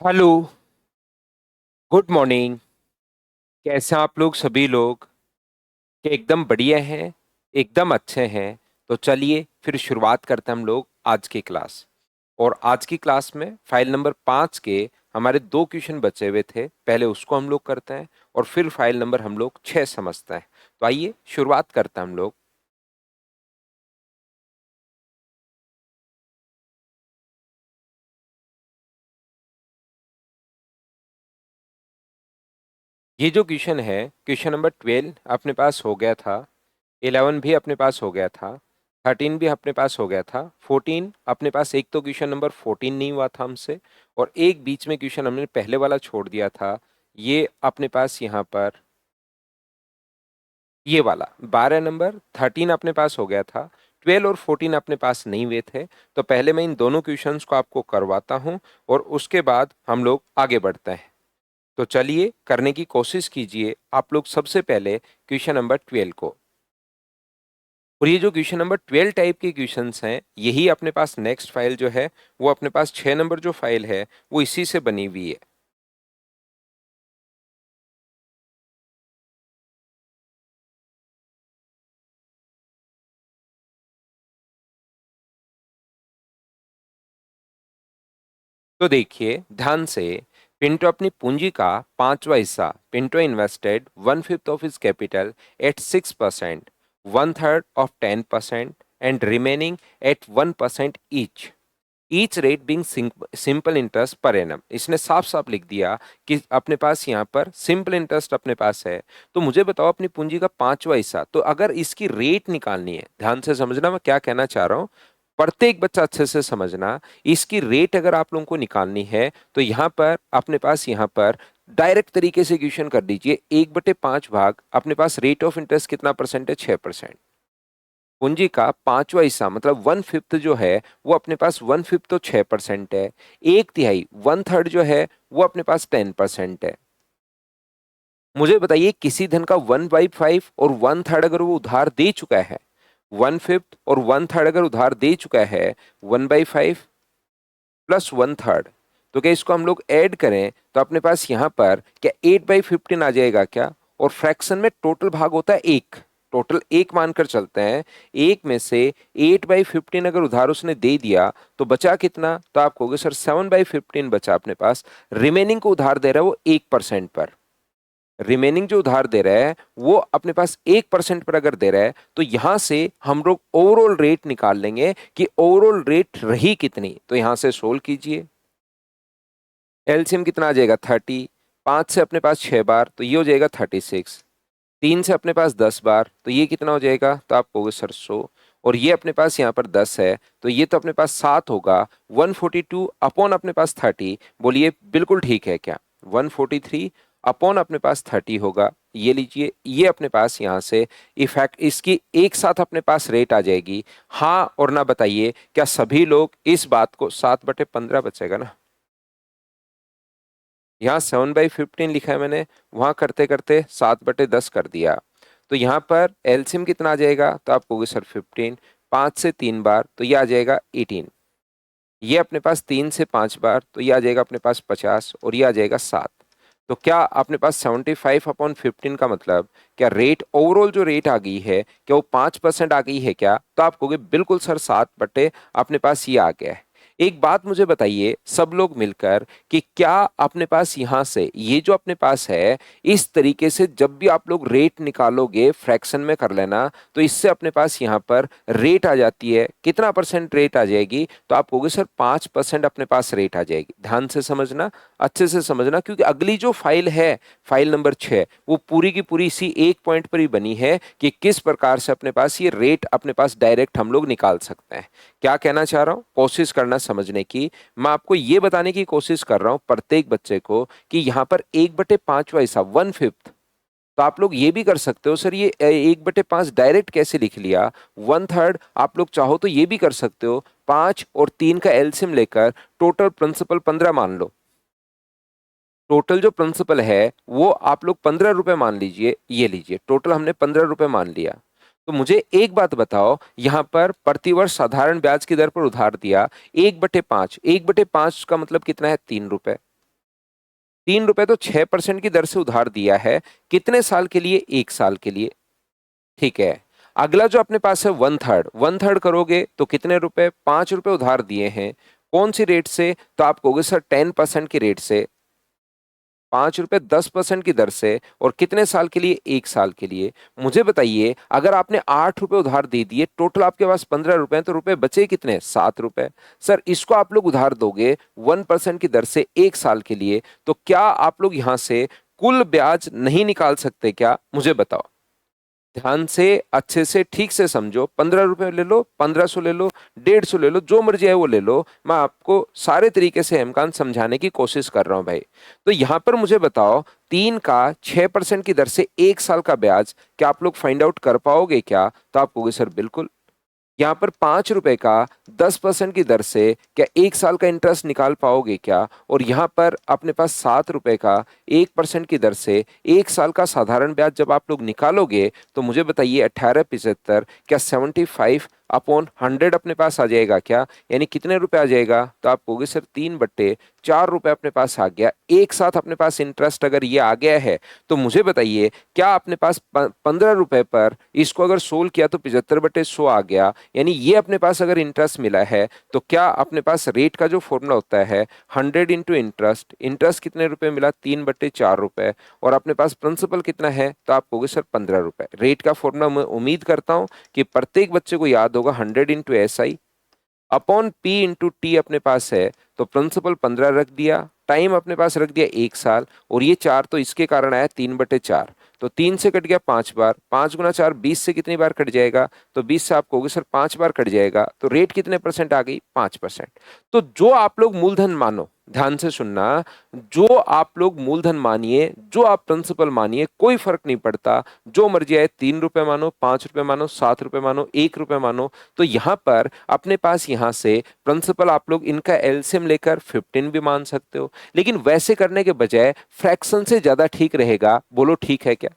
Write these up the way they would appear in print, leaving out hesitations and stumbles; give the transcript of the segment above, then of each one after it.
Hello. Good morning. कैसे हैं आप लोग सभी लोग? कि एकदम बढ़िया हैं, एकदम अच्छे हैं। तो चलिए फिर शुरुआत करते हैं हम लोग आज की क्लास। और आज की क्लास में फाइल नंबर 5 के हमारे दो क्वेश्चन बचे हुए थे, पहले उसको हम लोग करते हैं और फिर फाइल नंबर हम लोग 6 समझते हैं। तो आइए शुरुआत करते हैं हम लोग। ये जो क्वेश्चन है, क्वेश्चन नंबर 12 अपने पास हो गया था, 11 भी अपने पास हो गया था, 13 भी अपने पास हो गया था, 14 अपने पास एक तो क्वेश्चन नंबर 14 नहीं हुआ था हमसे, और एक बीच में क्वेश्चन हमने पहले वाला छोड़ दिया था। ये अपने पास यहाँ पर ये वाला 12 नंबर 13 अपने पास हो गया था। 12 और 14 अपने पास नहीं हुए थे। तो पहले मैं इन दोनों क्वेश्चंस को आपको करवाता हूं और उसके बाद हम लोग आगे बढ़ते हैं। तो चलिए करने की कोशिश कीजिए आप लोग सबसे पहले क्वेश्चन नंबर 12 को। और ये जो क्वेश्चन नंबर 12 टाइप के क्वेश्चंस हैं, यही अपने पास नेक्स्ट फाइल जो है वो अपने पास 6 नंबर जो फाइल है वो इसी से बनी हुई है। तो देखिए ध्यान से। पिंटो अपनी पूंजी का पांचवा हिस्सा, Pinto invested 1/5 of his capital at 6%, 1/3 of 10% and remaining at 1% each rate being simple interest per annum. इसने साफ साफ लिख दिया कि अपने पास यहाँ पर सिंपल इंटरेस्ट अपने पास है। तो मुझे बताओ अपनी पूंजी का पांचवा हिस्सा, तो अगर इसकी रेट निकालनी है, ध्यान से समझना मैं क्या कहना चाह रहा हूं, प्रत्येक बच्चा अच्छे से समझना। इसकी रेट अगर आप लोगों को निकालनी है तो यहाँ पर अपने पास यहाँ पर डायरेक्ट तरीके से क्वेश्चन कर दीजिए। 1/5 भाग अपने पास रेट ऑफ इंटरेस्ट कितना परसेंट है? 6%। पूंजी का पांचवा हिस्सा मतलब 1/5 जो है वो अपने पास 1/5 तो 6% है। एक तिहाई 1/3 जो है वो अपने पास 10% है। मुझे बताइए किसी धन का 1/5 और 1/3 अगर वो उधार दे चुका है, 1/5 और 1/3 अगर उधार दे चुका है, 1/5 प्लस 1/3, तो क्या इसको हम लोग ऐड करें तो अपने पास यहाँ पर क्या 8/15 आ जाएगा क्या? और फ्रैक्शन में टोटल भाग होता है एक, टोटल एक मानकर चलते हैं। एक में से 8/15 अगर उधार उसने दे दिया तो बचा कितना? तो आप कहोगे सर 7/15 बचा अपने पास। रिमेनिंग को उधार दे रहा है वो 1% पर। रिमेनिंग जो उधार दे रहा है वो अपने पास 1% पर अगर दे रहा है तो यहां से हम लोग ओवरऑल रेट निकाल लेंगे कि ओवरऑल रेट रही कितनी। तो यहां से सोल्व कीजिए। एलसीएम कितना आ जाएगा? 30। 5 से अपने पास 6 बार तो ये हो जाएगा 36। 3 से अपने पास 10 बार तो ये कितना हो जाएगा? तो आप कहोगे सर 100। और ये अपने पास यहाँ पर 10 है तो ये तो अपने पास 7 होगा। 142 अपॉन अपने पास 30, बोलिए बिल्कुल ठीक है क्या? 143 अपॉन अपने पास 30 होगा। ये लीजिए, ये अपने पास यहाँ से इफेक्ट इसकी एक साथ अपने पास रेट आ जाएगी। हाँ और ना बताइए क्या सभी लोग इस बात को 7/15 बचेगा ना? यहाँ 7/15 लिखा है मैंने, वहां करते करते 7/10 कर दिया। तो यहाँ पर एलसीएम कितना आ जाएगा? तो आप कहोगे सर 15। 5 से 3 बार तो ये आ जाएगा 18। ये अपने पास 3 से 5 बार तो ये आ जाएगा अपने पास 50 और ये आ जाएगा 7। तो क्या अपने पास 75/15 का मतलब क्या रेट ओवरऑल जो रेट आ गई है क्या वो 5% आ गई है क्या? तो आप कहोगे बिल्कुल सर 7 बटे अपने पास ये आ गया है। एक बात मुझे बताइए सब लोग मिलकर कि क्या अपने पास यहां से ये जो अपने पास है, इस तरीके से जब भी आप लोग रेट निकालोगे फ्रैक्शन में कर लेना तो इससे अपने पास यहाँ पर रेट आ जाती है। कितना परसेंट रेट आ जाएगी? तो आप कहोगे सर 5% अपने पास रेट आ जाएगी। ध्यान से समझना, अच्छे से समझना, क्योंकि अगली जो फाइल है फाइल नंबर 6 वो पूरी की पूरी इसी एक पॉइंट पर ही बनी है कि किस प्रकार से अपने पास ये रेट अपने पास डायरेक्ट हम लोग निकाल सकते हैं। क्या कहना चाह रहा हूं, कोशिश करना समझने की। मैं आपको ये बताने की कोशिश कर रहा हूं प्रत्येक बच्चे को कि यहां पर 1/5वां हिस्सा 1/5, तो आप लोग ये भी कर सकते हो सर ये 1/5 डायरेक्ट कैसे लिख लिया। 1/3 आप लोग चाहो तो ये भी कर सकते हो, 5 और 3 का एलसीएम लेकर टोटल प्रिंसिपल 15 मान लो। टोटल जो प्रिंसिपल है वो आप लोग 15 रुपए मान लीजिए। ये लीजिए टोटल हमने 15 रुपए मान लिया। तो मुझे एक बात बताओ, यहां पर प्रतिवर्ष साधारण ब्याज की दर पर उधार दिया 1/5, 1/5 का मतलब कितना है? 3 रुपए। ₹3 तो 6% की दर से उधार दिया है। कितने साल के लिए? 1 साल के लिए। ठीक है। अगला जो अपने पास है वन थर्ड करोगे तो कितने रुपए? ₹5 उधार दिए हैं। कौन सी रेट से? तो आप कहोगे सर 10% की रेट से, ₹5 10% की दर से, और कितने साल के लिए? 1 साल के लिए। मुझे बताइए, अगर आपने ₹8 उधार दे दिए, टोटल आपके पास ₹15 हैं, तो रुपए बचे कितने? ₹7। सर इसको आप लोग उधार दोगे 1% की दर से 1 साल के लिए, तो क्या आप लोग यहां से कुल ब्याज नहीं निकाल सकते क्या? मुझे बताओ। ध्यान से, अच्छे से, ठीक से समझो। ₹15 ले लो, 1500 ले लो, 150 ले लो, जो मर्जी है वो ले लो। मैं आपको सारे तरीके से हेमकांत समझाने की कोशिश कर रहा हूं भाई। तो यहां पर मुझे बताओ, 3 का 6% की दर से 1 साल का ब्याज क्या आप लोग फाइंड आउट कर पाओगे क्या? तो आप कहोगे सर बिल्कुल। यहाँ पर ₹5 का 10% की दर से क्या 1 साल का इंटरेस्ट निकाल पाओगे क्या? और यहाँ पर अपने पास ₹7 का 1% की दर से 1 साल का साधारण ब्याज जब आप लोग निकालोगे, तो मुझे बताइए 1875 क्या 75/100 अपने पास आ जाएगा क्या? यानी कितने रुपए आ जाएगा? तो आप कहोगे सर 3/4 अपने पास आ गया। एक साथ अपने पास इंटरेस्ट अगर ये आ गया है, तो मुझे बताइए क्या अपने पास ₹15 पर इसको अगर सोल्व किया तो 75/100 आ गया। यानी ये अपने पास अगर इंटरेस्ट मिला है, तो क्या अपने पास रेट का जो फॉर्मूला होता है 100 इंटू इंटरेस्ट, इंटरेस्ट कितने रुपए मिला? 3/4 रुपए। और अपने पास प्रिंसिपल कितना है? तो आप कहोगे सर ₹15। रेट का फॉर्मूला मैं उम्मीद करता हूं कि प्रत्येक बच्चे को याद होगा। 100 into SI upon P into T अपने पास है, तो प्रिंसिपल 15 रख दिया, टाइम अपने पास रख दिया 1 साल, और ये 4 तो इसके कारण आया 3/4। तो 3 से कट गया 5 बार, 5 गुना 4 20 से कितनी बार कट जाएगा? तो 20 से आप कहोगे सर 5 बार कट जाएगा। तो रेट कितने परसेंट आ गई? 5%। तो जो आप लोग मूलधन मानो, ध्यान से सुनना, जो आप लोग मूलधन मानिए, जो आप प्रिंसिपल मानिए, कोई फर्क नहीं पड़ता। जो मर्जी आए, ₹3 मानो, ₹5 मानो, ₹7 मानो, ₹1 मानो। तो यहां पर अपने पास यहां से प्रिंसिपल आप लोग इनका एलसीएम लेकर 15 भी मान सकते हो, लेकिन वैसे करने के बजाय फ्रैक्शन से ज्यादा ठीक रहेगा। बोलो ठीक है क्या?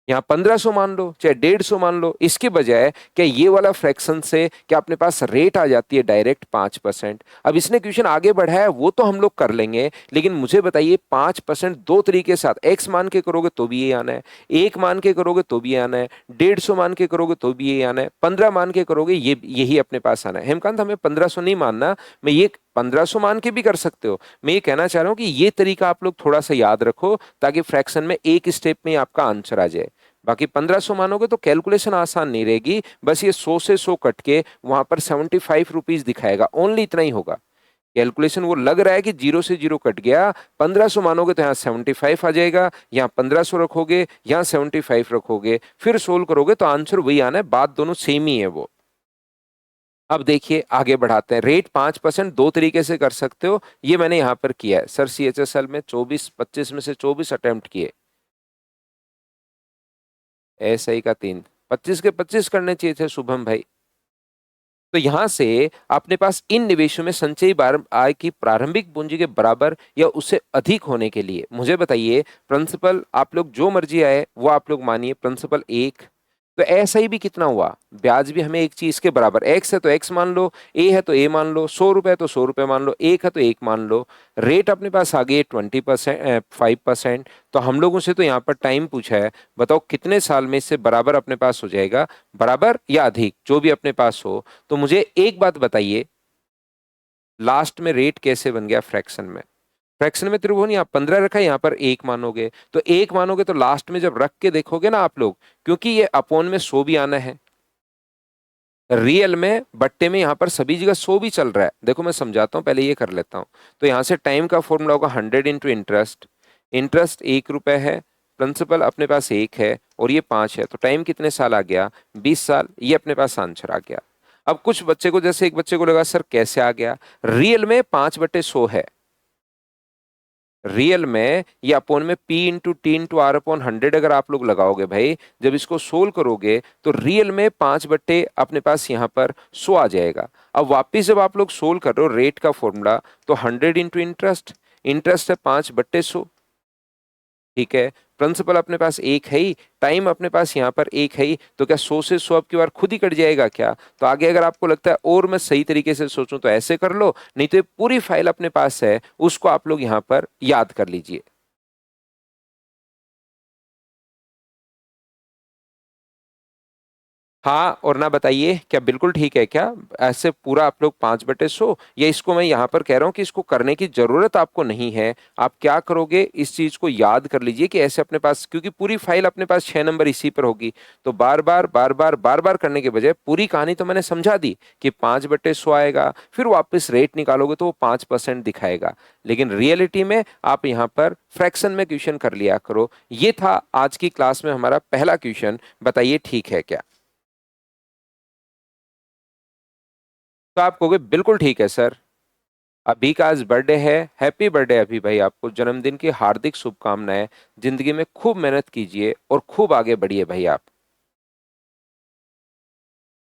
यहाँ 1500 मान लो, चाहे 150 मान लो, इसके बजाय क्या ये वाला फ्रैक्शन से क्या अपने पास रेट आ जाती है डायरेक्ट 5%। अब इसने क्वेश्चन आगे बढ़ाया, वो तो हम लोग कर लेंगे, लेकिन मुझे बताइए 5% दो तरीके से एक्स मान के करोगे तो भी ये आना है, 1 मान के करोगे तो भी ये आना है, 150 मान के करोगे तो भी ये आना है, 15 मान के करोगे ये यही अपने पास आना है। हेमकांत हमें 1500 नहीं मानना, मैं ये 1500 मान के भी कर सकते हो। मैं ये कहना चाह रहा हूं कि ये तरीका आप लोग थोड़ा सा याद रखो, ताकि फ्रैक्शन में एक स्टेप में ही आपका आंसर आ जाए। बाकी 1500 मानोगे तो कैलकुलेशन आसान नहीं रहेगी, बस ये 100 से 100 कट के वहां पर ₹75 दिखाएगा, ओनली इतना ही होगा। कैलकुलेशन वो लग रहा है कि 0 से 0 कट गया, 1500 मानोगे तो यहाँ 75 आ जाएगा, यहाँ 1500 रखोगे, यहाँ 75 रखोगे, फिर सोल्व करोगे तो आंसर वही आना है। बात दोनों सेम ही है वो। अब देखिए आगे बढ़ाते हैं। रेट 5% दो तरीके से कर सकते हो, ये मैंने यहां पर किया है सर। CHSL में 24-25 में से 24 अटेम्प्ट किए, SI का 3, 25 के 25 करने चाहिए थे शुभम भाई। तो यहां से अपने पास इन निवेशों में संचयी आय की प्रारंभिक पूंजी के बराबर या उससे अधिक होने के लिए मुझे बताइए, प्रिंसिपल आप लोग जो मर्जी आए वो आप लोग मानिए। प्रिंसिपल 1, तो ऐसा ही भी कितना हुआ? ब्याज भी हमें एक चीज के बराबर, एक्स है तो एक्स मान लो, ए है तो ए मान लो, ₹100 है तो ₹100 मान लो, एक है तो एक मान लो। रेट अपने पास आ गई 20%, 5%। तो हम लोगों से तो यहाँ पर टाइम पूछा है, बताओ कितने साल में इससे बराबर अपने पास हो जाएगा, बराबर या अधिक, जो भी अपने पास हो। तो मुझे एक बात बताइए, लास्ट में रेट कैसे बन गया फ्रैक्शन में? फ्रैक्शन में त्रिभुवन यहाँ 15 रखा है, यहाँ पर एक मानोगे, तो एक मानोगे तो लास्ट में जब रख के देखोगे ना आप लोग, क्योंकि ये अपॉन में 100 भी आना है, रियल में बट्टे में यहाँ पर सभी जगह 100 भी चल रहा है। देखो मैं समझाता हूँ, पहले ये कर लेता हूँ। तो यहाँ से टाइम का फॉर्मूला होगा 100 इंटू इंटरेस्ट, इंटरेस्ट ₹1 है, प्रिंसिपल अपने पास 1 है, और ये 5 है, तो टाइम कितने साल आ गया? 20 साल। ये अपने पास आंसर आ गया। अब कुछ बच्चे को, जैसे एक बच्चे को लगा सर कैसे आ गया, रियल में 5/100 है, रियल में ये अपोन में P into T into R upon 100 अगर आप लोग लगाओगे भाई, जब इसको सोल्व करोगे तो रियल में 5 बट्टे अपने पास यहाँ पर 100 आ जाएगा। अब वापिस जब आप लोग सोल्व कर रहे हो रेट का फॉर्मूला, तो 100 इंटू इंटरेस्ट, इंटरेस्ट है 5/100, ठीक है, प्रिंसिपल अपने पास एक है ही, टाइम अपने पास यहाँ पर एक है ही, तो क्या 100 से 100 अब की बार खुद ही कट जाएगा क्या? तो आगे अगर आपको लगता है और मैं सही तरीके से सोचूं तो ऐसे कर लो, नहीं तो ये पूरी फाइल अपने पास है, उसको आप लोग यहाँ पर याद कर लीजिए। हाँ और ना बताइए, क्या बिल्कुल ठीक है क्या? ऐसे पूरा आप लोग 5/100, या इसको मैं यहाँ पर कह रहा हूँ कि इसको करने की जरूरत आपको नहीं है। आप क्या करोगे, इस चीज को याद कर लीजिए कि ऐसे अपने पास, क्योंकि पूरी फाइल अपने पास 6 नंबर इसी पर होगी, तो बार बार बार बार बार बार करने के बजाय पूरी कहानी तो मैंने समझा दी कि 5/100 आएगा, फिर वापस रेट निकालोगे तो वो 5% दिखाएगा। लेकिन रियलिटी में आप यहाँ पर फ्रैक्शन में क्वेश्चन कर लिया करो। ये था आज की क्लास में हमारा पहला क्वेश्चन, बताइए ठीक है क्या? तो आप कहोगे बिल्कुल ठीक है सर। अभी का आज बर्थडे है, हैप्पी बर्थडे अभी भाई, आपको जन्मदिन की हार्दिक शुभकामनाएं। जिंदगी में खूब मेहनत कीजिए और खूब आगे बढ़िए भाई आप।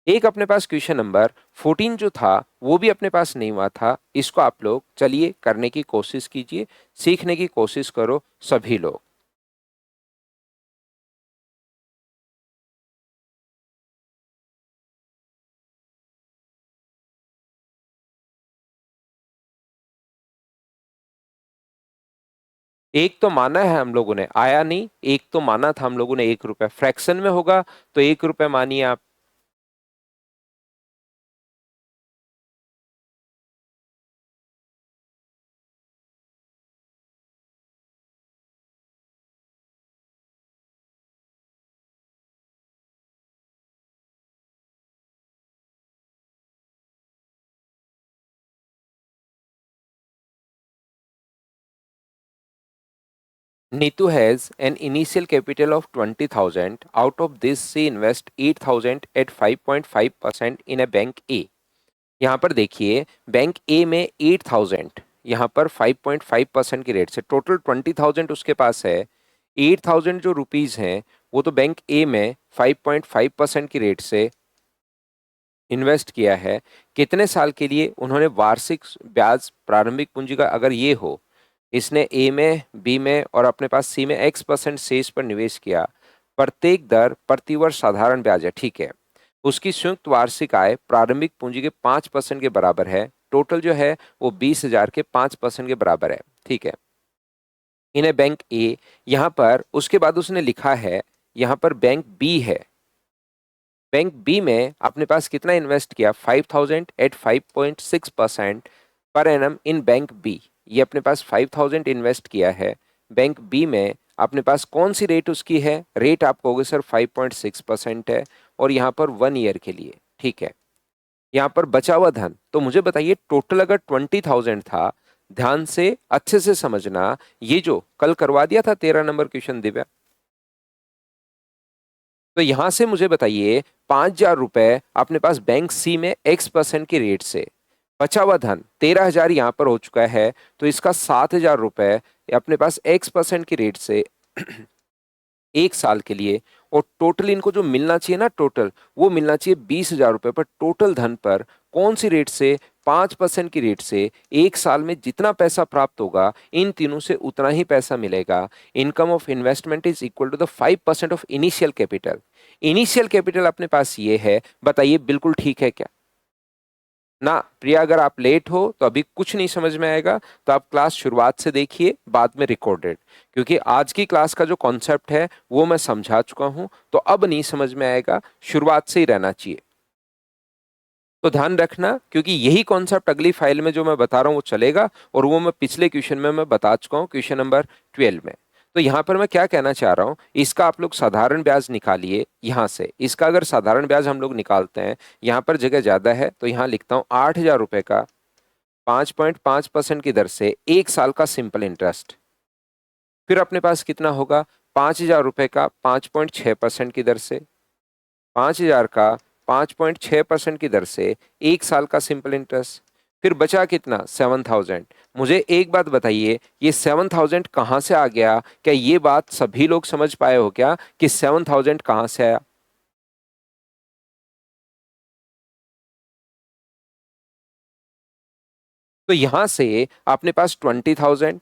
एक अपने पास क्वेश्चन नंबर 14 जो था वो भी अपने पास नहीं हुआ था, इसको आप लोग चलिए करने की कोशिश कीजिए, सीखने की कोशिश करो सभी लोग। एक तो माना है हम लोगों ने, आया नहीं, एक तो माना था हम लोगों ने 1 रुपया फ्रैक्शन में होगा, तो 1 रुपया मानिए आप। Neetu has an initial capital of 20,000. Out of this, she invest 8,000 at 5.5% in a bank A. यहाँ पर देखिए, बैंक ए में 8,000, यहाँ पर 5.5% की रेट से, टोटल 20,000 उसके पास है। 8,000 जो रुपीज हैं वो तो बैंक ए में 5.5% की रेट से इन्वेस्ट किया है। कितने साल के लिए? उन्होंने वार्षिक ब्याज प्रारंभिक पूंजी का अगर ये हो, इसने ए में, बी में और अपने पास सी में X% शेष पर निवेश किया, प्रत्येक दर प्रतिवर्ष साधारण ब्याज है, ठीक है। उसकी संयुक्त वार्षिक आय प्रारंभिक पूंजी के 5% के बराबर है, टोटल जो है वो 20,000 के 5% के बराबर है, ठीक है। इन्हें बैंक ए, यहाँ पर उसके बाद उसने लिखा है, यहाँ पर बैंक बी है, बैंक बी में अपने पास कितना इन्वेस्ट किया? 5,000 एट 5.6% पर एनम इन बैंक बी। ये अपने पास 5,000 इन्वेस्ट किया है बैंक बी में। अपने पास कौन सी रेट उसकी है? रेट आप कहोगे सर 5.6% है, और यहाँ पर 1 ईयर के लिए, ठीक है। यहाँ पर बचा हुआ धन, तो मुझे बताइए टोटल अगर 20,000 था, ध्यान से अच्छे से समझना, ये जो कल करवा दिया था 13 नंबर क्वेश्चन दिव्या, तो यहां से मुझे बताइए 5,000 रुपए अपने पास बैंक सी में X% की रेट से, बचा हुआ धन 13,000 यहां पर हो चुका है, तो इसका 7,000 रुपए अपने पास X% की रेट से 1 साल के लिए, और टोटल इनको जो मिलना चाहिए ना, टोटल वो मिलना चाहिए 20,000 रुपए पर। टोटल धन पर कौन सी रेट से? 5% की रेट से। 1 साल में जितना पैसा प्राप्त होगा इन तीनों से उतना ही पैसा मिलेगा। Income of investment is equal to the 5% of initial capital. Initial capital अपने पास ये है, बताइए बिल्कुल ठीक है क्या? ना प्रिया, अगर आप लेट हो तो अभी कुछ नहीं समझ में आएगा, तो आप क्लास शुरुआत से देखिए, बाद में रिकॉर्डेड, क्योंकि आज की क्लास का जो कॉन्सेप्ट है वो मैं समझा चुका हूं, तो अब नहीं समझ में आएगा, शुरुआत से ही रहना चाहिए। तो ध्यान रखना, क्योंकि यही कॉन्सेप्ट अगली फाइल में जो मैं बता रहा हूँ वो चलेगा, और वो मैं पिछले क्वेश्चन में मैं बता चुका हूँ, क्वेश्चन नंबर 12 में। तो यहाँ पर मैं क्या कहना चाह रहा हूँ, इसका आप लोग साधारण ब्याज निकालिए यहाँ से। इसका अगर साधारण ब्याज हम लोग निकालते हैं, यहाँ पर जगह ज्यादा है तो यहाँ लिखता हूँ 8,000 रुपए का 5.5% की दर से 1 साल का सिंपल इंटरेस्ट। फिर अपने पास कितना होगा? 5,000 रुपए का 5.6% की दर से, 5,000 का 5.6% की दर से 1 साल का सिंपल इंटरेस्ट। फिर बचा कितना? 7,000। मुझे एक बात बताइए, ये 7,000 कहाँ से आ गया? क्या ये बात सभी लोग समझ पाए हो क्या कि 7,000 कहाँ से आया? तो यहां से अपने पास 20,000,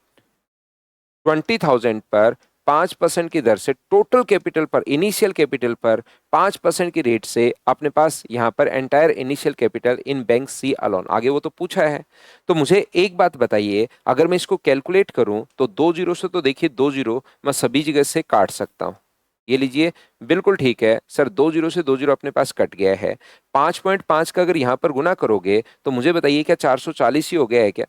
20,000 पर 5% की दर से टोटल कैपिटल पर, इनिशियल कैपिटल पर 5% की रेट से अपने पास यहाँ पर entire initial capital in bank C alone, आगे वो तो पूछा है। तो मुझे एक बात बताइए, अगर मैं इसको कैलकुलेट करूं तो 2 जीरो से, तो देखिए 2 जीरो मैं सभी जगह से काट सकता हूं। ये लीजिए, बिल्कुल ठीक है सर, 2 जीरो से 2 जीरो अपने पास कट गया है। 5.5 का अगर यहां पर गुना करोगे तो मुझे बताइए क्या 440 ही हो गया है क्या?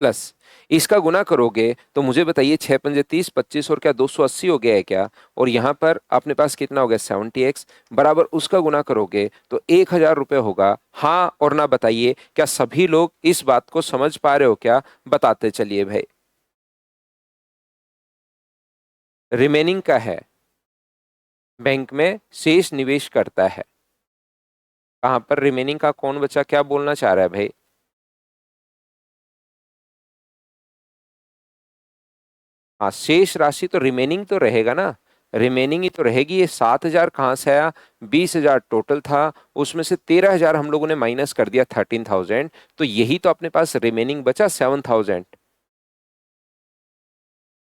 प्लस इसका गुना करोगे तो मुझे बताइए 6 पंजे 30, 25 और क्या 280 हो गया है क्या? और यहां पर अपने पास कितना हो गया 70x, बराबर उसका गुना करोगे तो 1,000 रुपये होगा। हाँ और ना बताइए, क्या सभी लोग इस बात को समझ पा रहे हो क्या? बताते चलिए भाई। रिमेनिंग का है, बैंक में शेष निवेश करता है। कहां पर रिमेनिंग का, कौन बचा, क्या बोलना चाह रहा है भाई? हाँ, शेष राशि तो रिमेनिंग तो रहेगा ना, रिमेनिंग ही तो रहेगी। ये 7,000 कहाँ से आया? 20,000 टोटल था, उसमें से 13,000 हम लोगों ने माइनस कर दिया 13,000, तो यही तो अपने पास रिमेनिंग बचा 7,000।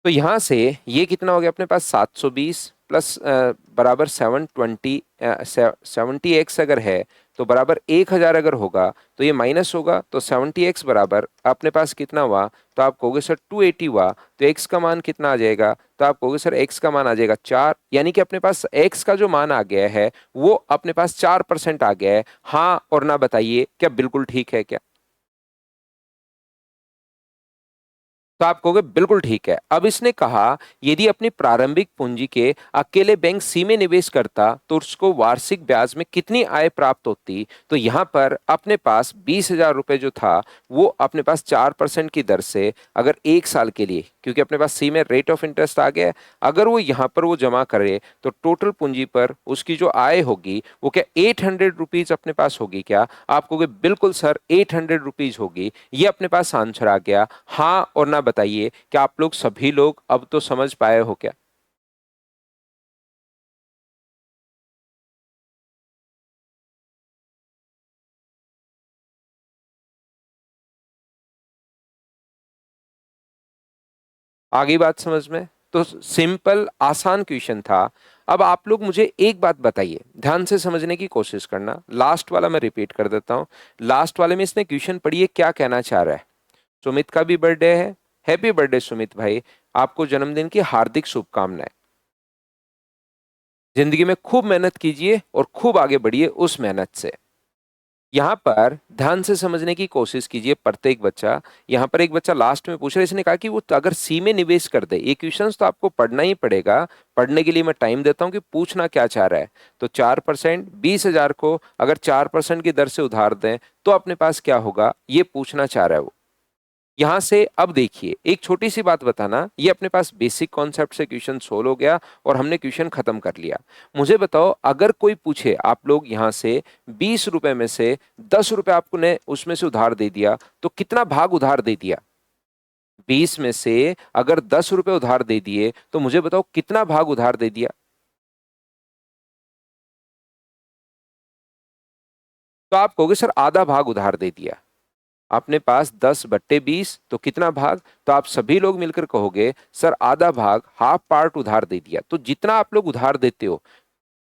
तो यहां से ये कितना हो गया अपने पास 720 प्लस बराबर 70x अगर है तो बराबर 1,000 अगर होगा तो ये माइनस होगा, तो 70x बराबर अपने पास कितना हुआ? तो आप कहोगे सर 280 हुआ, तो x का मान कितना आ जाएगा? तो आप कहोगे सर x का मान आ जाएगा 4, यानी कि अपने पास x का जो मान आ गया है वो अपने पास 4% आ गया है। हाँ और ना बताइए, क्या बिल्कुल ठीक है क्या? तो आप कहोगे बिल्कुल ठीक है। अब इसने कहा यदि अपनी प्रारंभिक पूंजी के अकेले बैंक सी में निवेश करता तो उसको वार्षिक ब्याज में कितनी आय प्राप्त होती? तो यहां पर अपने पास 20,000 रुपए जो था वो अपने पास 4% की दर से अगर 1 साल के लिए, क्योंकि अपने पास सी में रेट ऑफ इंटरेस्ट आ गया है, अगर वो यहां पर वो जमा करे तो टोटल पूंजी पर उसकी जो आय होगी वो क्या 800 रुपीज अपने पास होगी क्या? आप कहोगे बिल्कुल सर 800 रुपीज होगी। ये अपने पास आंसर आ गया। हाँ और ना बताइए, क्या आप लोग सभी लोग अब तो समझ पाए हो क्या? आगे बात समझ में? तो सिंपल आसान क्वेश्चन था। अब आप लोग मुझे एक बात बताइए, ध्यान से समझने की कोशिश करना। लास्ट वाला मैं रिपीट कर देता हूं। लास्ट वाले में इसने क्वेश्चन पढ़िए क्या कहना चाह रहा है। सुमित का भी बर्थडे है, हैप्पी बर्थडे सुमित भाई, आपको जन्मदिन की हार्दिक शुभकामनाएं। जिंदगी में खूब मेहनत कीजिए और खूब आगे बढ़िए उस मेहनत से। यहाँ पर ध्यान से समझने की कोशिश कीजिए प्रत्येक बच्चा। यहाँ पर एक बच्चा लास्ट में पूछ रहा है, इसने कहा कि वो अगर सी में निवेश कर दे, ये क्वेश्चंस तो आपको पढ़ना ही पड़ेगा। पढ़ने के लिए मैं टाइम देता हूँ कि पूछना क्या चाह रहा है। तो 4%, 20,000 को अगर 4% की दर से उधार दें तो अपने पास क्या होगा, ये पूछना चाह रहा है वो। यहां से अब देखिए एक छोटी सी बात बताना, ये अपने पास बेसिक कॉन्सेप्ट से क्वेश्चन सोल्व हो गया और हमने क्वेश्चन खत्म कर लिया। मुझे बताओ, अगर कोई पूछे आप लोग यहां से 20 रुपए में से 10 रुपए आपको ने उसमें से उधार दे दिया तो कितना भाग उधार दे दिया? 20 में से अगर 10 रुपए उधार दे दिए तो मुझे बताओ कितना भाग उधार दे दिया? तो आप कहोगे सर आधा भाग उधार दे दिया। अपने पास 10/20 तो कितना भाग? तो आप सभी लोग मिलकर कहोगे सर आधा भाग, हाफ पार्ट उधार दे दिया। तो जितना आप लोग उधार देते हो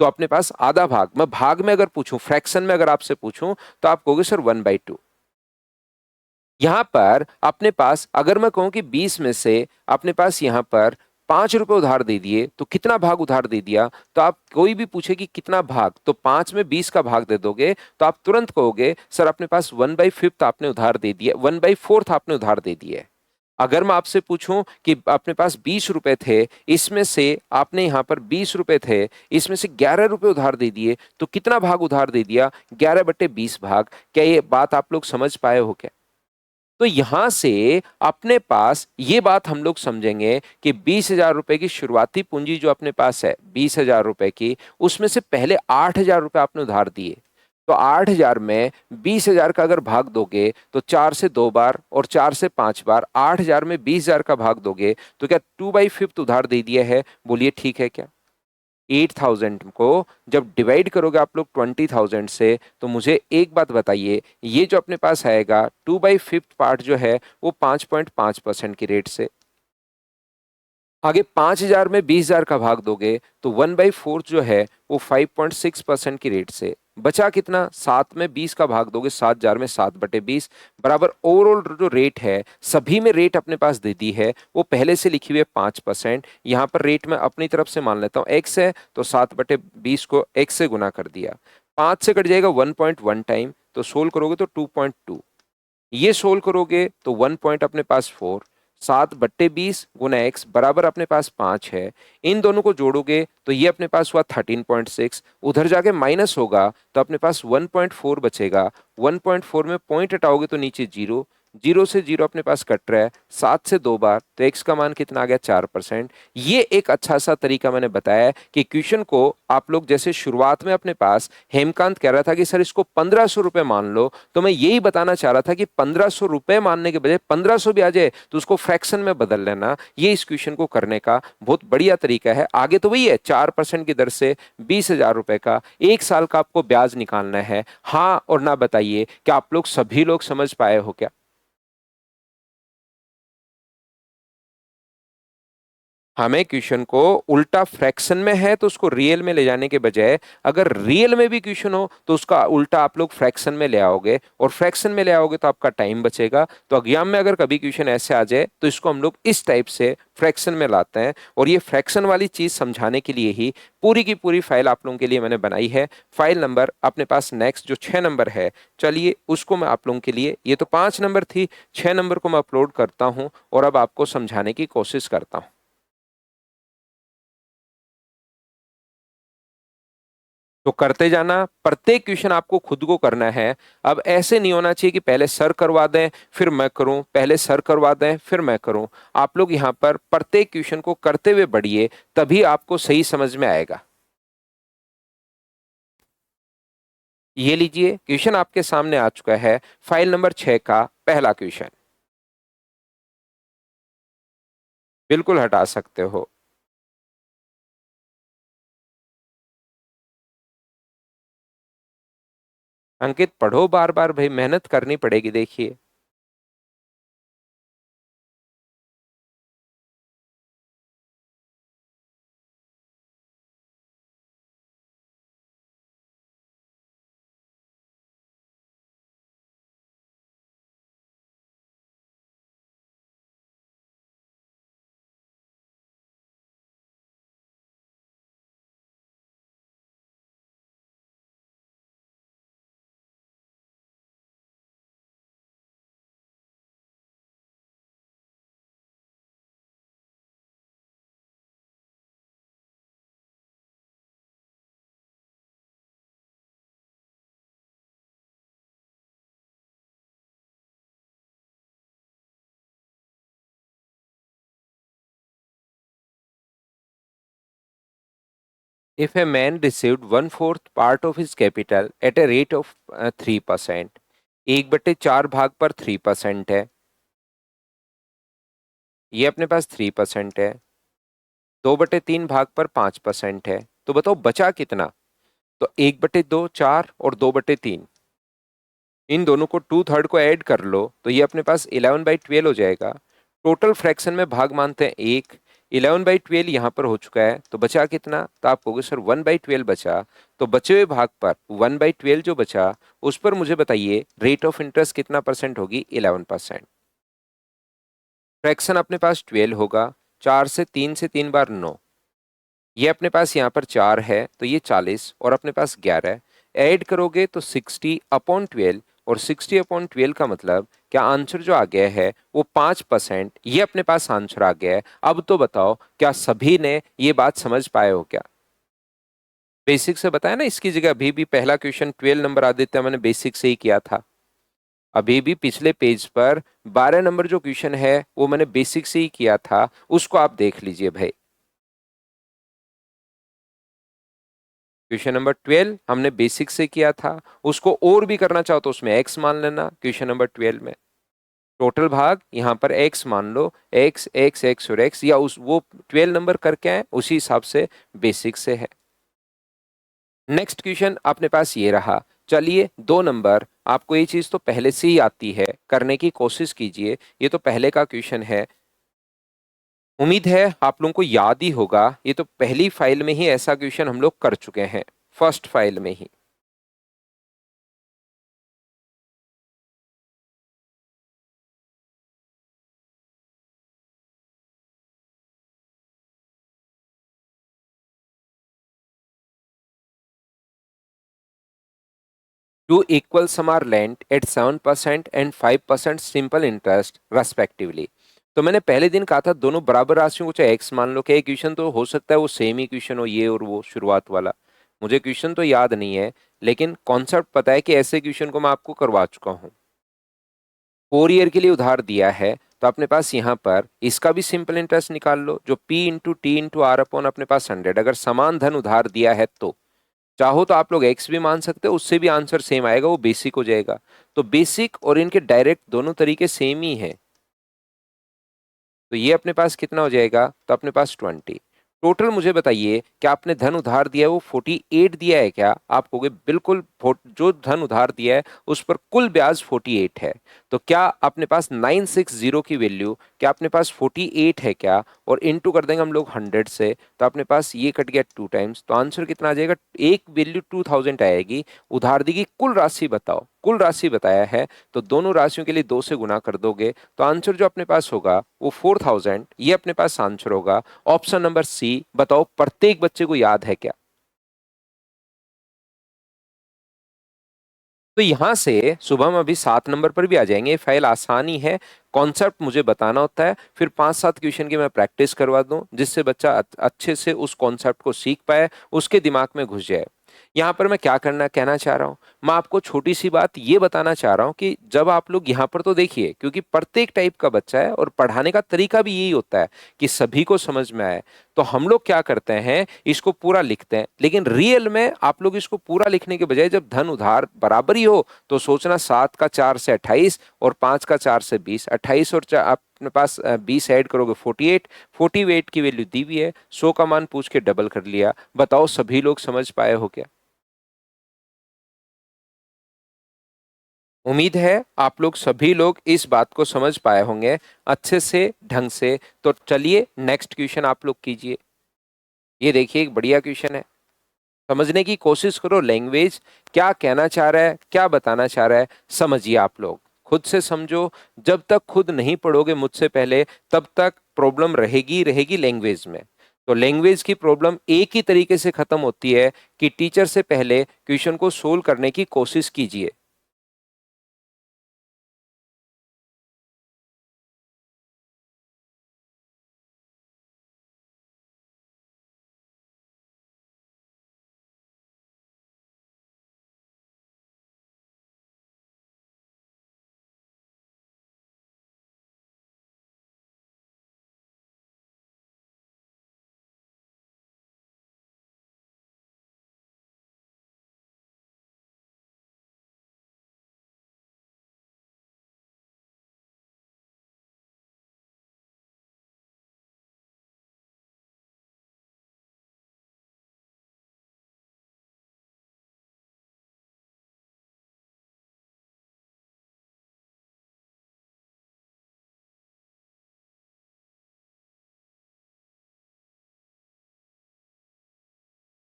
तो अपने पास आधा भाग, मैं भाग में अगर पूछूं, फ्रैक्शन में अगर आपसे पूछूं तो आप कहोगे सर 1/2। यहां पर अपने पास अगर मैं कहूं कि 20 में से अपने पास यहां पर 5 रुपए उधार दे दिए तो कितना भाग उधार दे दिया? तो आप कोई भी पूछे कि कितना भाग, तो 5 में 20 का भाग दे दोगे तो आप तुरंत कहोगे सर अपने पास 1/5 आपने उधार दे दिया, 1/4 आपने उधार दे दिया है। अगर मैं आपसे पूछूं कि अपने पास 20 रुपए थे, इसमें से आपने यहां पर 20 रुपए थे, इसमें से 11 रुपए उधार दे दिए तो कितना भाग उधार दे दिया? 11/20 भाग। क्या ये बात आप लोग समझ पाए हो क्या? तो यहां से अपने पास ये बात हम लोग समझेंगे कि 20,000 रुपए की शुरुआती पूंजी जो अपने पास है 20,000 रुपए की, उसमें से पहले 8,000 रुपए आपने उधार दिए। तो 8,000 में 20,000 का अगर भाग दोगे तो 4 से 2 बार और 4 से 5 बार, 8,000 में 20,000 का भाग दोगे तो क्या 2/5 उधार दे दिया है? बोलिए ठीक है क्या? 8,000 को जब डिवाइड करोगे आप लोग 20,000 से तो मुझे एक बात बताइए, ये जो अपने पास आएगा 2/5 पार्ट जो है वो 5.5% की रेट से। आगे 5,000 में 20,000 का भाग दोगे तो 1/4 जो है वो 5.6% की रेट से बचा कितना, 7 में 20 का भाग दोगे 7,000 में 7/20 बराबर ओवरऑल जो रेट है, सभी में रेट अपने पास दे दी है, वो पहले से लिखी हुई है 5%। यहाँ पर रेट मैं अपनी तरफ से मान लेता हूँ x है, तो 7/20 को x से गुना कर दिया, 5 से कट जाएगा 1.1 टाइम, तो सोल्व करोगे तो 2.2, ये सोल्व करोगे तो 1 पॉइंट अपने पास 4, 7/20 गुना एक्स बराबर अपने पास 5 है। इन दोनों को जोड़ोगे तो ये अपने पास हुआ 13.6, उधर जाके माइनस होगा तो अपने पास 1.4 बचेगा, 1.4 में पॉइंट हटाओगे तो नीचे जीरो, जीरो से जीरो अपने पास कट रहा है, 7 से 2 बार, तो एक्स का मान कितना आ गया 4%। ये एक अच्छा सा तरीका मैंने बताया है कि क्वेश्चन को आप लोग, जैसे शुरुआत में अपने पास हेमकांत कह रहा था कि सर इसको 1,500 रुपए मान लो, तो मैं यही बताना चाह रहा था कि 1,500 रुपए मानने के बजाय 1,500 भी आ जाए तो उसको फ्रैक्शन में बदल लेना, ये इस क्वेश्चन को करने का बहुत बढ़िया तरीका है। आगे तो वही है, 4% की दर से 20,000 रुपए का 1 साल का आपको ब्याज निकालना है। हाँ और ना बताइए कि आप लोग सभी लोग समझ पाए हो क्या? हमें क्वेश्चन को उल्टा फ्रैक्शन में है तो उसको रियल में ले जाने के बजाय, अगर रियल में भी क्वेश्चन हो तो उसका उल्टा आप लोग फ्रैक्शन में ले आओगे, और फ्रैक्शन में ले आओगे तो आपका टाइम बचेगा। तो एग्जाम में अगर कभी क्वेश्चन ऐसे आ जाए तो इसको हम लोग इस टाइप से फ्रैक्शन में लाते हैं, और ये फ्रैक्शन वाली चीज समझाने के लिए ही पूरी की पूरी फाइल आप लोगों के लिए मैंने बनाई है। फाइल नंबर अपने पास नेक्स्ट जो 6 नंबर है, चलिए उसको मैं आप लोगों के लिए, ये तो 5 नंबर थी, 6 नंबर को मैं अपलोड करता हूँ और अब आपको समझाने की कोशिश करता हूँ। तो करते जाना, प्रत्येक क्वेश्चन आपको खुद को करना है। अब ऐसे नहीं होना चाहिए कि पहले सर करवा दें फिर मैं करूं, पहले सर करवा दें फिर मैं करूं। आप लोग यहां पर प्रत्येक क्वेश्चन को करते हुए बढ़िए, तभी आपको सही समझ में आएगा। ये लीजिए क्वेश्चन आपके सामने आ चुका है, फाइल नंबर 6 का पहला क्वेश्चन। बिल्कुल हटा सकते हो। अंकित पढ़ो बार बार भाई, मेहनत करनी पड़ेगी, देखिए। If a man received 1/4 part of his capital at a rate of 3%, 1/4 भाग पर 3% है, ये अपने पास 3% है, 2/3 भाग पर 5% है, तो बताओ बचा कितना? तो 1/2 4 और 2/3, इन दोनों को 2/3 को ऐड कर लो तो ये अपने पास 11/12 हो जाएगा। टोटल फ्रैक्शन में भाग मानते हैं 1, 11/12 यहाँ पर हो चुका है, तो बचा कितना? तो आप कहोगे सर 1/12 बचा, तो बचे हुए भाग पर 1/12 जो बचा उस पर मुझे बताइए रेट ऑफ इंटरेस्ट कितना परसेंट होगी? 11%। फ्रैक्शन अपने पास 12 होगा, 4 से 3 से 3 बार 9, ये अपने पास यहाँ पर 4 है तो ये 40 और अपने पास 11, ऐड करोगे तो 60/12, और 60/12 का मतलब क्या आंसर जो आ गया है वो 5%, ये अपने पास आंसर आ गया है। अब तो बताओ क्या सभी ने ये बात समझ पाए हो क्या? बेसिक से बताया ना, इसकी जगह अभी भी पहला क्वेश्चन 12 नंबर आदित्य मैंने बेसिक से ही किया था। अभी भी पिछले पेज पर 12 नंबर जो क्वेश्चन है वो मैंने बेसिक से ही किया था, उसको आप देख लीजिए भाई। क्वेश्चन नंबर 12 हमने बेसिक से किया था, उसको और भी करना चाहो तो उसमें x मान लेना क्वेश्चन नंबर 12 में। टोटल भाग यहाँ पर x मान लो, x x x और x, या उस वो 12 नंबर करके आए उसी हिसाब से बेसिक से है। नेक्स्ट क्वेश्चन अपने पास ये रहा। चलिए 2 नंबर, आपको ये चीज तो पहले से ही आती है, करने की कोशिश कीजिए, ये तो पहले का क्वेश्चन है। उम्मीद है आप लोगों को याद ही होगा, ये तो पहली फाइल में ही ऐसा क्वेश्चन हम लोग कर चुके हैं, फर्स्ट फाइल में ही। Two equal sum are lent at 7% and 5% simple interest respectively. तो मैंने पहले दिन कहा था दोनों बराबर राशियों को चाहे एक्स मान लो, क्या क्वेश्चन तो हो सकता है वो सेम ही क्वेश्चन हो, ये और वो शुरुआत वाला। मुझे क्वेश्चन तो याद नहीं है, लेकिन कॉन्सेप्ट पता है कि ऐसे क्वेश्चन को मैं आपको करवा चुका हूँ। 4 ईयर के लिए उधार दिया है, तो अपने पास यहाँ पर इसका भी सिंपल इंटरेस्ट निकाल लो, जो P into T into R upon अपने पास 100। अगर समान धन उधार दिया है तो चाहो तो आप लोग एक्स भी मान सकते हो, उससे भी आंसर सेम आएगा, वो बेसिक हो जाएगा। तो बेसिक और इनके डायरेक्ट दोनों तरीके सेम ही है। तो ये अपने पास कितना हो जाएगा, तो अपने पास 20। टोटल मुझे बताइए क्या आपने धन उधार दिया है वो 48 दिया है क्या? आप कहोगे बिल्कुल, जो धन उधार दिया है उस पर कुल ब्याज 48 है। तो क्या अपने पास 960 की वैल्यू, क्या अपने पास 48 है क्या? और इनटू कर देंगे हम लोग 100 से, तो अपने पास ये कट गया 2 टाइम्स, तो आंसर कितना आ जाएगा? एक वैल्यू 2000 आएगी। उधार दी गई कुल राशि बताओ, कुल राशि बताया है, तो दोनों राशियों के लिए 2 से गुना कर दोगे, तो आंसर जो अपने पास होगा वो 4000, ये अपने पास आंसर होगा। Option number C. बताओ प्रत्येक बच्चे को याद है क्या? तो यहां से सुबह हम अभी 7 नंबर पर भी आ जाएंगे, फाइल आसानी है। कॉन्सेप्ट मुझे बताना होता है, फिर 5-7 क्वेश्चन की मैं प्रैक्टिस करवा दूं, जिससे बच्चा अच्छे से उस कॉन्सेप्ट को सीख पाए, उसके दिमाग में घुस जाए। यहाँ पर मैं क्या करना कहना चाह रहा हूँ, मैं आपको छोटी सी बात ये बताना चाह रहा हूँ कि जब आप लोग यहाँ पर, तो देखिए क्योंकि प्रत्येक टाइप का बच्चा है और पढ़ाने का तरीका भी यही होता है कि सभी को समझ में आए, तो हम लोग क्या करते हैं, इसको पूरा लिखते हैं। लेकिन रियल में आप लोग इसको पूरा लिखने के बजाय जब धन उधार बराबर ही हो, तो सोचना 7 का 4 से 28 और 5 का 4 से 20, 28 और अपने पास 20 ऐड करोगे 48। 48 की वैल्यू दी हुई है, 100 का मान पूछ के डबल कर लिया। बताओ सभी लोग समझ पाए हो क्या? उम्मीद है आप लोग सभी लोग इस बात को समझ पाए होंगे अच्छे से, ढंग से। तो चलिए नेक्स्ट क्वेश्चन आप लोग कीजिए। ये देखिए एक बढ़िया क्वेश्चन है, समझने की कोशिश करो। लैंग्वेज क्या कहना चाह रहा है, क्या बताना चाह रहा है, समझिए आप लोग, खुद से समझो। जब तक खुद नहीं पढ़ोगे मुझसे पहले, तब तक प्रॉब्लम रहेगी रहेगी लैंग्वेज में। तो लैंग्वेज की प्रॉब्लम एक ही तरीके से खत्म होती है कि टीचर से पहले क्वेश्चन को सोल्व करने की कोशिश कीजिए।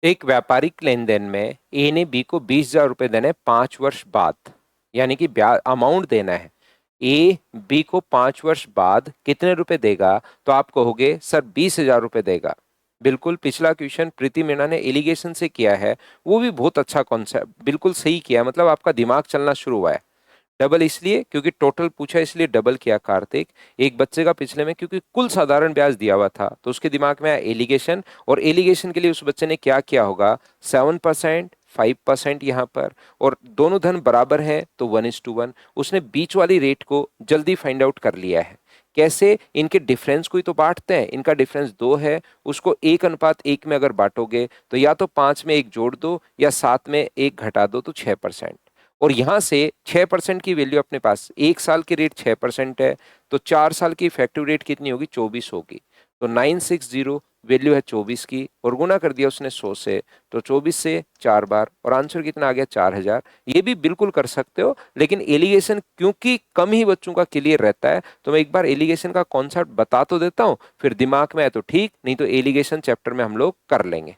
एक व्यापारिक लेन देन में ए ने बी को 20,000 रुपए देने हैं 5 वर्ष बाद, यानी कि ब्याज अमाउंट देना है। ए बी को 5 वर्ष बाद कितने रुपए देगा? तो आप कहोगे सर 20,000 रुपए देगा। बिल्कुल, पिछला क्वेश्चन प्रीति मीणा ने एलिगेशन से किया है, वो भी बहुत अच्छा कॉन्सेप्ट, बिल्कुल सही किया, मतलब आपका दिमाग चलना शुरू हुआ है। डबल इसलिए क्योंकि टोटल पूछा, इसलिए डबल किया कार्तिक। एक बच्चे का पिछले में क्योंकि कुल साधारण ब्याज दिया हुआ था, तो उसके दिमाग में आया एलिगेशन, और एलिगेशन के लिए उस बच्चे ने क्या किया होगा, 7%, 5% यहाँ पर, और दोनों धन बराबर है तो 1:1। उसने बीच वाली रेट को जल्दी फाइंड आउट कर लिया है। कैसे? इनके डिफरेंस को ही तो बांटते हैं, इनका डिफरेंस 2 है, उसको 1:1 में अगर बांटोगे तो या तो 5 में 1 जोड़ दो या 7 में 1 घटा दो, तो 6%। और यहां से 6% की वैल्यू अपने पास, 1 साल की रेट 6% है, तो 4 साल की इफेक्टिव रेट कितनी होगी? 24 होगी। तो 960 वैल्यू है 24 की और गुना कर दिया उसने 100 से, तो 24 से 4 बार और आंसर कितना आ गया 4000। ये भी बिल्कुल कर सकते हो, लेकिन एलिगेशन क्योंकि कम ही बच्चों का क्लियर रहता है तो मैं एक बार एलिगेशन का कॉन्सेप्ट बता तो देता हूं, फिर दिमाग में है तो ठीक, नहीं तो एलिगेशन चैप्टर में हम लोग कर लेंगे।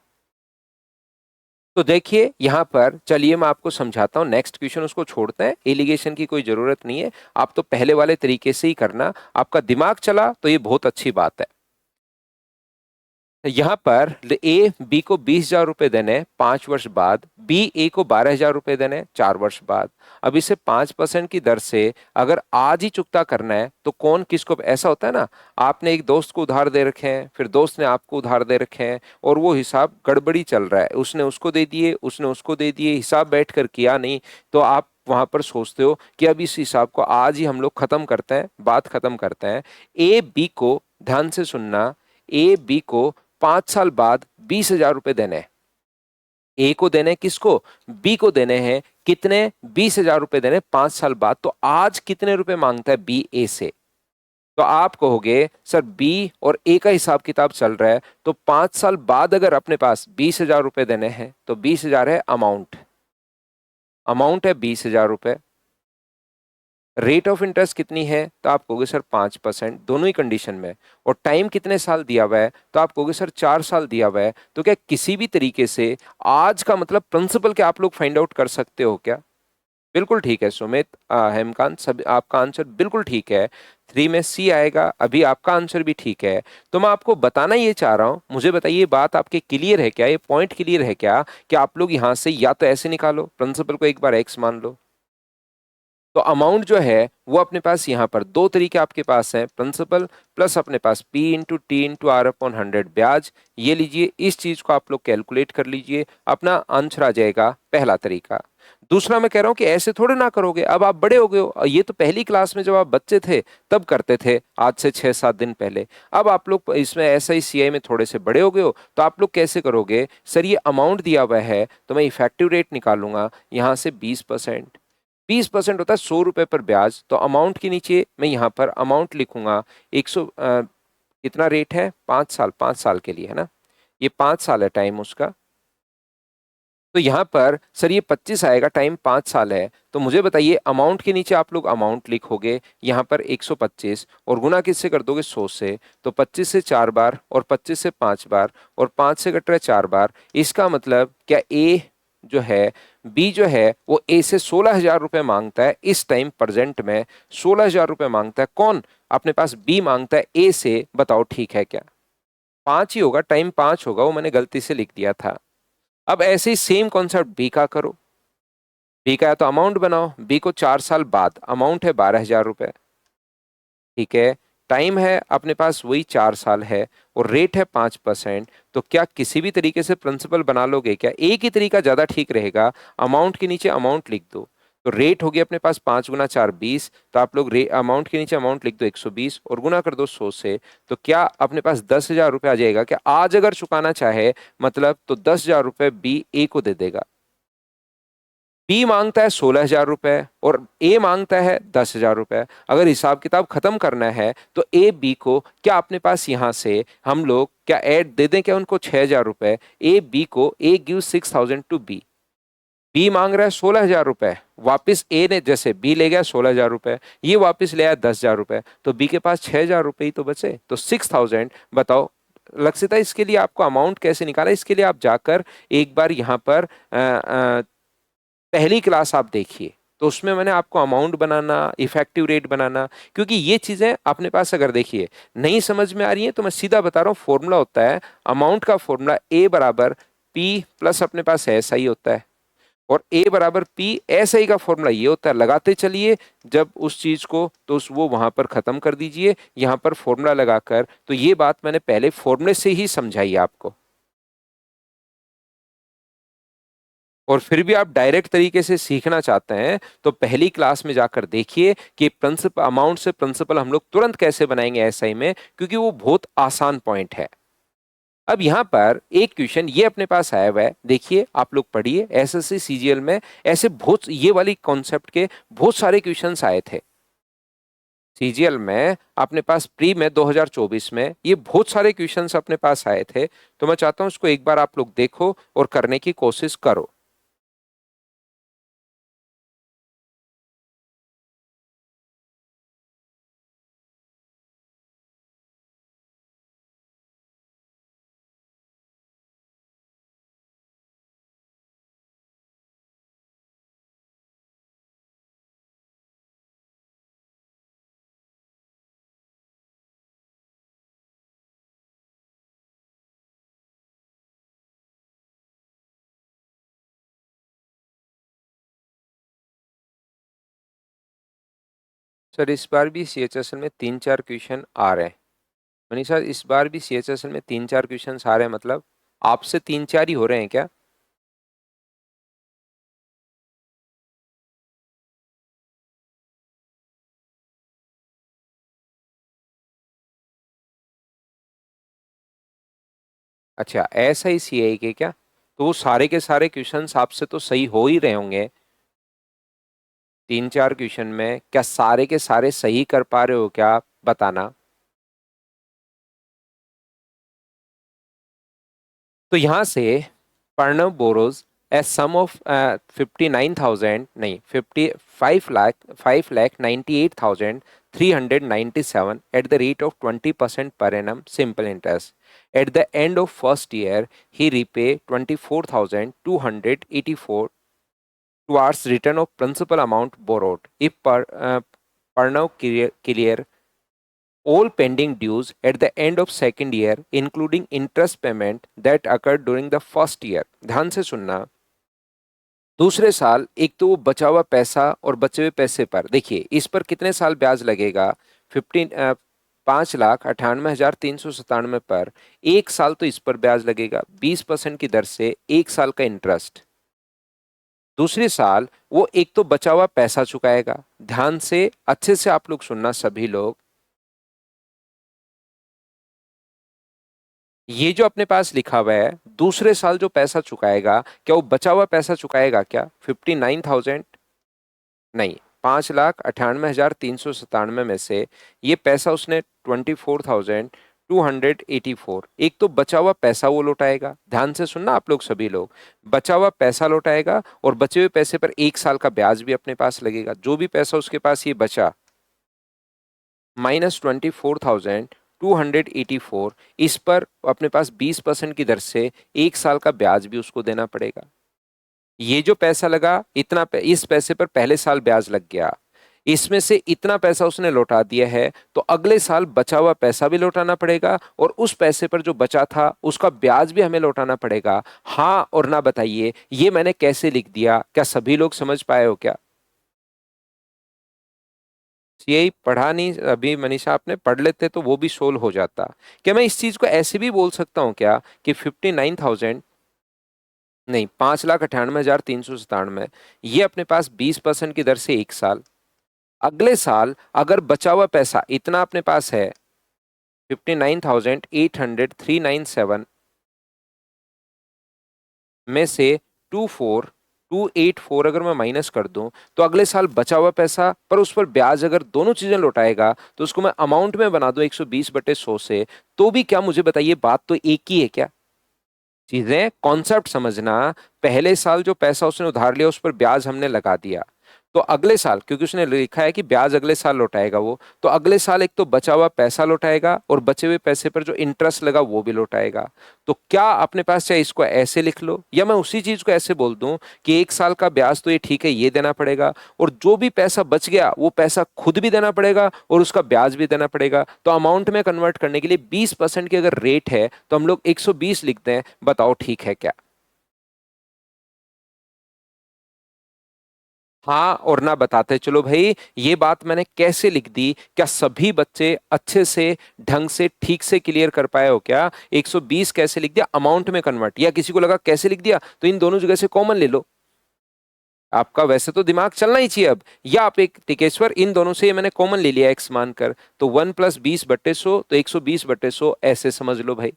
तो देखिए यहां पर, चलिए मैं आपको समझाता हूं। नेक्स्ट क्वेश्चन उसको छोड़ते हैं, एलिगेशन की कोई जरूरत नहीं है, आप तो पहले वाले तरीके से ही करना। आपका दिमाग चला तो ये बहुत अच्छी बात है। यहां पर ए बी को 20,000 रुपए देने 5 वर्ष बाद, बी ए को 12,000 रुपए देने 4 वर्ष बाद। अब इसे 5% की दर से अगर आज ही चुकता करना है तो कौन किसको, ऐसा होता है ना, आपने एक दोस्त को उधार दे रखे हैं, फिर दोस्त ने आपको उधार दे रखे हैं और वो हिसाब गड़बड़ी चल रहा है, उसने उसको दे दिए, उसने उसको दे दिए, हिसाब बैठकर किया नहीं, तो आप वहां पर सोचते हो कि अब इस हिसाब को आज ही हम लोग खत्म करते हैं, बात खत्म करते हैं। ए बी को, ध्यान से सुनना, ए बी को 5 साल बाद 20,000 रुपए देने हैं। ए को देने किसको, बी को देने हैं, कितने, 20,000 रुपए देने 5 साल बाद। तो आज कितने रुपए मांगता है बी ए से, तो आप कहोगे सर बी और ए का हिसाब किताब चल रहा है, तो 5 साल बाद अगर अपने पास 20,000 रुपए देने हैं तो 20,000 है अमाउंट, अमाउंट है 20,000 रुपए। रेट ऑफ इंटरेस्ट कितनी है, तो आप कहोगे सर 5%, दोनों ही कंडीशन में। और टाइम कितने साल दिया हुआ है, तो आप कहोगे सर 4 साल दिया हुआ है। तो क्या किसी भी तरीके से आज का मतलब प्रिंसिपल क्या आप लोग फाइंड आउट कर सकते हो क्या? बिल्कुल ठीक है सुमित, हेमकांत, सब आपका आंसर बिल्कुल ठीक है। 3 में सी आएगा। अभी आपका आंसर भी ठीक है। तो मैं आपको बताना ये चाह रहा हूं, मुझे बताइए बात आपके क्लियर है क्या, ये पॉइंट क्लियर है क्या कि आप लोग यहां से या तो ऐसे निकालो, प्रिंसिपल को एक बार एक्स मान लो, तो अमाउंट जो है वो अपने पास यहाँ पर दो तरीके आपके पास हैं, प्रिंसिपल प्लस अपने पास P into T into R upon 100 ब्याज। ये लीजिए, इस चीज को आप लोग कैलकुलेट कर लीजिए, अपना आंसर आ जाएगा पहला तरीका। दूसरा मैं कह रहा हूं कि ऐसे थोड़े ना करोगे, अब आप बड़े हो गए हो, और ये तो पहली क्लास में जब आप बच्चे थे तब करते थे, आज से 6-7 दिन पहले। अब आप लोग इसमें ऐसा ही सीआई में थोड़े से बड़े हो गए हो, तो आप लोग कैसे करोगे, सर ये अमाउंट दिया हुआ है तो मैं इफेक्टिव रेट निकालूंगा यहाँ से 20%। 20% होता है 100 रुपए पर ब्याज, तो अमाउंट के नीचे मैं यहाँ पर अमाउंट लिखूंगा 100, कितना रेट है, 5 साल, 5 साल के लिए है ना, ये 5 साल है टाइम उसका। तो यहाँ पर सर ये 25 आएगा, टाइम 5 साल है। तो मुझे बताइए अमाउंट के नीचे आप लोग अमाउंट लिखोगे यहाँ पर 125 और गुना किससे कर दोगे 100 से, तो 25 से 4 बार और 25 से 5 बार और 5 से कट रहा है 4 बार। इसका मतलब क्या ए जो है, बी जो है वो ए से 16,000 रुपए मांगता है, इस टाइम प्रेजेंट में 16,000 रुपए मांगता है। कौन अपने पास, बी मांगता है ए से, बताओ ठीक है क्या? 5 ही होगा, टाइम 5 होगा, वो मैंने गलती से लिख दिया था। अब ऐसे ही सेम कॉन्सेप्ट बी का करो, बी का है तो अमाउंट बनाओ, बी को 4 साल बाद, अमाउंट है 12,000 रुपए, ठीक है, टाइम है अपने पास वही 4 साल है और रेट है 5%। तो क्या किसी भी तरीके से प्रिंसिपल बना लोगे क्या? एक ही तरीका ज्यादा ठीक रहेगा, अमाउंट के नीचे अमाउंट लिख दो, तो रेट होगी अपने पास 5 गुना 4 20, तो आप लोग अमाउंट के नीचे अमाउंट लिख दो 120 और गुना कर दो 100 से, तो क्या अपने पास 10,000 रुपये आ जाएगा क्या? आज अगर चुकाना चाहे मतलब तो 10,000 रुपये बी ए को दे देगा। बी मांगता है 16,000 रुपए और ए मांगता है 10,000 रुपए। अगर हिसाब किताब खत्म करना है तो ए बी को क्या अपने पास यहां से हम लोग क्या ऐड दे दें क्या उनको 6,000 रुपए, ए बी को, ए गिव 6,000 टू बी, बी मांग रहा है 16,000 रुपए, वापिस ए ने, जैसे बी ले गया 16,000 रुपए, ये वापिस ले आया 10,000 रुपए, तो बी के पास 6,000 रुपए ही तो बचे, तो 6,000। बताओ लक्षिता, इसके लिए आपको अमाउंट कैसे निकाला, इसके लिए आप जाकर एक बार यहाँ पर पहली क्लास आप देखिए, तो उसमें मैंने आपको अमाउंट बनाना, इफेक्टिव रेट बनाना, क्योंकि ये चीजें अपने पास अगर देखिए नहीं समझ में आ रही है तो मैं सीधा बता रहा हूं, फॉर्मूला होता है अमाउंट का, फॉर्मूला ए बराबर पी प्लस अपने पास एस आई होता है, और ए बराबर पी एस आई का फॉर्मूला ये होता है, लगाते चलिए जब उस चीज को, तो वो वहां पर खत्म कर दीजिए यहां पर फॉर्मूला लगाकर। तो ये बात मैंने पहले फॉर्मूले से ही समझाई आपको, और फिर भी आप डायरेक्ट तरीके से सीखना चाहते हैं तो पहली क्लास में जाकर देखिए कि प्रिंसिपल, अमाउंट से प्रिंसिपल हम लोग तुरंत कैसे बनाएंगे एसआई में, क्योंकि वो बहुत आसान पॉइंट है। अब यहां पर एक क्वेश्चन ये अपने पास आया हुआ है, देखिए आप लोग पढ़िए, एसएससी सीजीएल में ऐसे बहुत ये वाली कॉन्सेप्ट के बहुत सारे क्वेश्चंस आए थे। सीजीएल में अपने पास प्री में 2024 में ये बहुत सारे क्वेश्चंस अपने पास आए थे, तो मैं चाहता हूं उसको एक बार आप लोग देखो और करने की कोशिश करो। सर इस बार भी सीएचएसएल में 3-4 क्वेश्चन आ रहे हैं। मनीषा, इस बार भी सीएचएसएल में 3-4 क्वेश्चन आ रहे हैं, मतलब आपसे 3-4 ही हो रहे हैं क्या? अच्छा, ऐसा ही सीआई के क्या? तो वो सारे के सारे क्वेश्चंस आपसे तो सही हो ही रहे होंगे। 3-4 क्वेश्चन में क्या सारे के सारे सही कर पा रहे हो क्या, आप बताना। तो यहां से Pranav borrows a sum of 59,000, नहीं 5,98,397 at the rate of 20% per annum simple interest. At the end of first year ही repay 24,284 towards return of principal amount borrowed. If Pranav clear all pending dues at the end of second year, including interest payment that occurred during the first year. ध्यान से सुनना। दूसरे साल एक तो वो बचा हुआ पैसा और बचे हुए पैसे पर देखिए, इस पर कितने साल ब्याज लगेगा? 5,98,397 पर एक साल तो इस पर ब्याज लगेगा 20% की दर से, एक साल का इंटरेस्ट। दूसरे साल वो एक तो बचा हुआ पैसा चुकाएगा। ध्यान से अच्छे से आप लोग सुनना सभी लोग। ये जो अपने पास लिखा हुआ है, दूसरे साल जो पैसा चुकाएगा, क्या वो बचा हुआ पैसा चुकाएगा क्या? 59,000 नहीं, 5,98,397 में से ये पैसा उसने 24,284, एक तो बचा हुआ पैसा वो लौटाएगा। ध्यान से सुनना आप लोग सभी लोग, बचा हुआ पैसा लौटाएगा और बचे हुए पैसे पर एक साल का ब्याज भी अपने पास लगेगा। जो भी पैसा उसके पास ये बचा -24,284, इस पर अपने पास 20% की दर से एक साल का ब्याज भी उसको देना पड़ेगा। ये जो पैसा लगा, इस पैसे पर पहले साल ब्याज लग गया, इसमें से इतना पैसा उसने लौटा दिया है, तो अगले साल बचा हुआ पैसा भी लौटाना पड़ेगा और उस पैसे पर जो बचा था उसका ब्याज भी हमें लौटाना पड़ेगा। हाँ और ना बताइए, ये मैंने कैसे लिख दिया, क्या सभी लोग समझ पाए हो क्या? यही पढ़ा नहीं अभी मनीषा, आपने पढ़ लेते तो वो भी सोल्व हो जाता। क्या मैं इस चीज को ऐसे भी बोल सकता हूँ क्या कि 59,000 नहीं, 5,98,397, ये अपने पास 20% की दर से एक साल, अगले साल अगर बचा हुआ पैसा इतना अपने पास है 59,800,397 में से 2,4,284 अगर मैं माइनस कर दूं, तो अगले साल बचा हुआ पैसा पर उस पर ब्याज अगर दोनों चीजें लौटाएगा तो उसको मैं अमाउंट में बना दूं 120/100 से, तो भी क्या मुझे बताइए, बात तो एक ही है क्या? चीजें कॉन्सेप्ट समझना। पहले साल जो पैसा उसने उधार लिया उस पर ब्याज हमने लगा दिया, तो अगले साल क्योंकि उसने लिखा है कि ब्याज अगले साल लौटाएगा वो, तो अगले साल एक तो बचा हुआ पैसा लौटाएगा और बचे हुए पैसे पर जो इंटरेस्ट लगा वो भी लौटाएगा। तो क्या अपने पास चाहे इसको ऐसे लिख लो या मैं उसी चीज को ऐसे बोल दूं कि एक साल का ब्याज तो ये ठीक है, ये देना पड़ेगा और जो भी पैसा बच गया वो पैसा खुद भी देना पड़ेगा और उसका ब्याज भी देना पड़ेगा। तो अमाउंट में कन्वर्ट करने के लिए 20% की अगर रेट है तो हम लोग 120 लिखते हैं। बताओ ठीक है क्या? हाँ और ना बताते चलो भाई, ये बात मैंने कैसे लिख दी, क्या सभी बच्चे अच्छे से ढंग से ठीक से क्लियर कर पाए हो क्या? 120 कैसे लिख दिया अमाउंट में कन्वर्ट, या किसी को लगा कैसे लिख दिया, तो इन दोनों जगह से कॉमन ले लो। आपका वैसे तो दिमाग चलना ही चाहिए अब, या आप एक टिकेश्वर इन दोनों से ये मैंने कॉमन ले लिया एक्स मानकर, तो 1 + 20/100, तो 120/100 ऐसे समझ लो भाई।